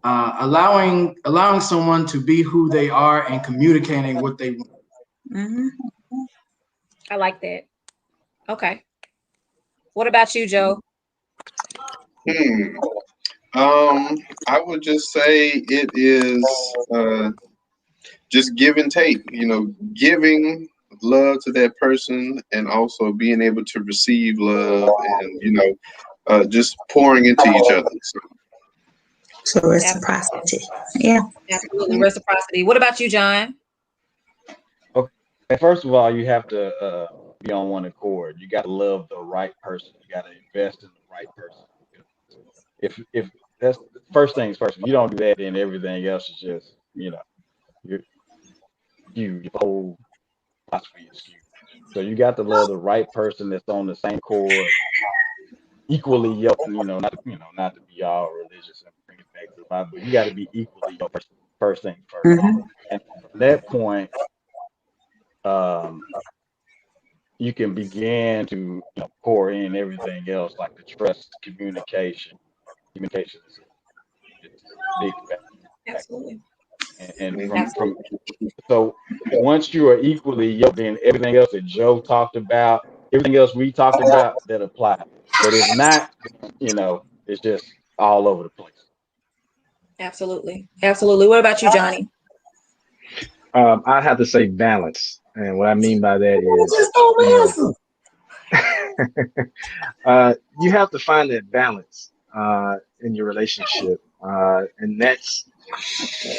allowing someone to be who they are and communicating what they want. Mm-hmm. I like that. Okay. What about you, Joe? I would just say it is just give and take, you know, giving love to that person and also being able to receive love and, you know, just pouring into each other. So reciprocity. Yeah. Absolutely. Reciprocity. What about you, John? Okay. First of all, you have to be on one accord. You got to love the right person. You got to invest in the right person. If that's first things first, if you don't do that, then everything else is just, your whole philosophy is skewed. So you got to love the right person that's on the same chord, equally yoked. Not to be all religious and bring it back to the Bible, but you got to be equally yoked. First things first. And from that point, you can begin to pour in everything else, like the trust, communication. Communication is a big factor. Absolutely. And so once you are equally yoked, then everything else that Joe talked about, everything else we talked about, that apply. But if not, it's just all over the place. Absolutely. Absolutely. What about you, Johnny? I have to say balance. And what I mean by that is you have to find that balance in your relationship. And that's,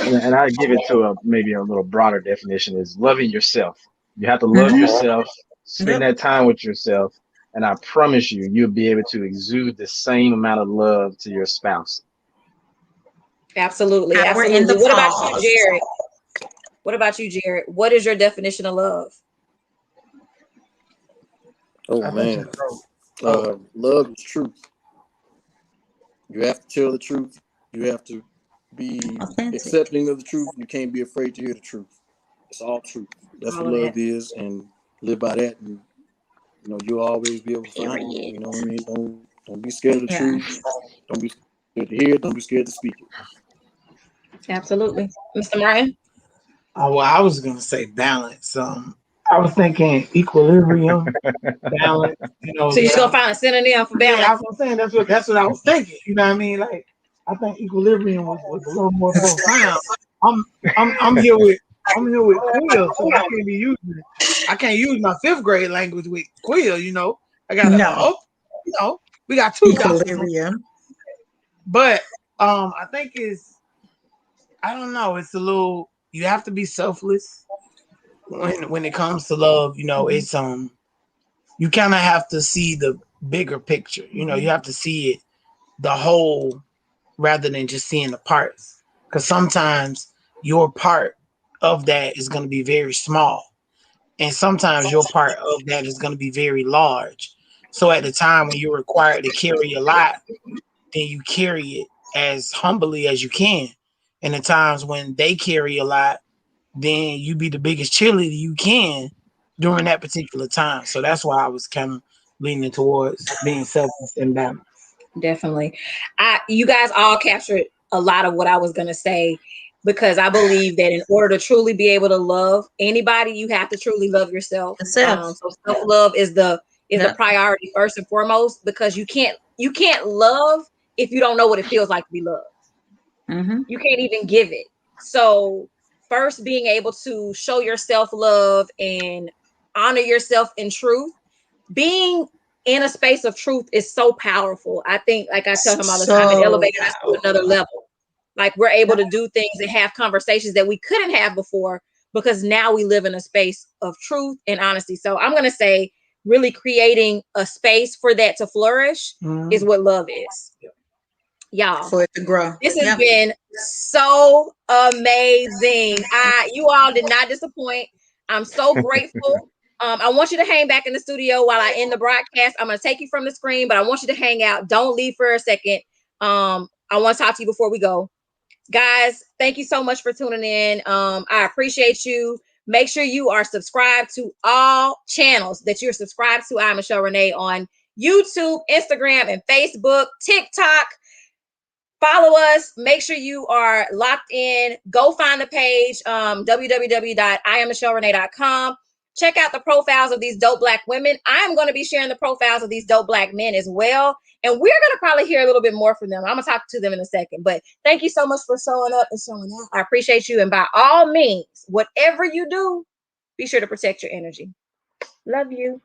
and I give it to maybe a little broader definition, is loving yourself. You have to love yourself, spend that time with yourself, and I promise you, you'll be able to exude the same amount of love to your spouse. Absolutely. Absolutely. What about you, Jared? What is your definition of love? Oh man, love is truth. You have to tell the truth. You have to be accepting of the truth. You can't be afraid to hear the truth. It's all truth. That's what love is, and live by that. And you'll always be able to find it. You know what I mean? Don't be scared of the truth. Don't be scared to hear it. Don't be scared to speak it. Absolutely, Mr. Martin. Oh, well, I was gonna say balance. I was thinking equilibrium, balance. So you're gonna find a synonym for balance. Yeah, I'm saying that's what I was thinking. You know what I mean? Like, I think equilibrium was a little more profound. I'm here with Quill, so I can't use my 5th grade language with Quill. I got we got 2 equilibrium. But I think I don't know. It's a little. You have to be selfless when it comes to love. It's you kind of have to see the bigger picture. You have to see it, the whole, rather than just seeing the parts. Because sometimes your part of that is going to be very small, and sometimes your part of that is going to be very large. So at the time when you're required to carry a lot, then you carry it as humbly as you can. And the times when they carry a lot, then you be the biggest cheerleader you can during that particular time. So that's why I was kind of leaning towards being selfless and balanced. Definitely. You guys all captured a lot of what I was going to say, because I believe that in order to truly be able to love anybody, you have to truly love yourself. So self-love is the priority first and foremost, because you can't love if you don't know what it feels like to be loved. You can't even give it. So first, being able to show yourself love and honor yourself in truth, being in a space of truth is so powerful. I think, like I tell him all the time, it elevates us to another level. Like, we're able to do things and have conversations that we couldn't have before, because now we live in a space of truth and honesty. So I'm going to say, really creating a space for that to flourish is what love is. Y'all, for it to grow. This has been so amazing. You all did not disappoint. I'm so grateful. I want you to hang back in the studio while I end the broadcast. I'm going to take you from the screen, but I want you to hang out. Don't leave for a second. I want to talk to you before we go. Guys, thank you so much for tuning in. I appreciate you. Make sure you are subscribed to all channels that you're subscribed to. I'm Michelle Renee on YouTube, Instagram, and Facebook, TikTok. Follow us. Make sure you are locked in. Go find the page, www.IamMichelleRenee.com. Check out the profiles of these dope Black women. I am going to be sharing the profiles of these dope Black men as well. And we're going to probably hear a little bit more from them. I'm going to talk to them in a second. But thank you so much for showing up and showing out. I appreciate you. And by all means, whatever you do, be sure to protect your energy. Love you.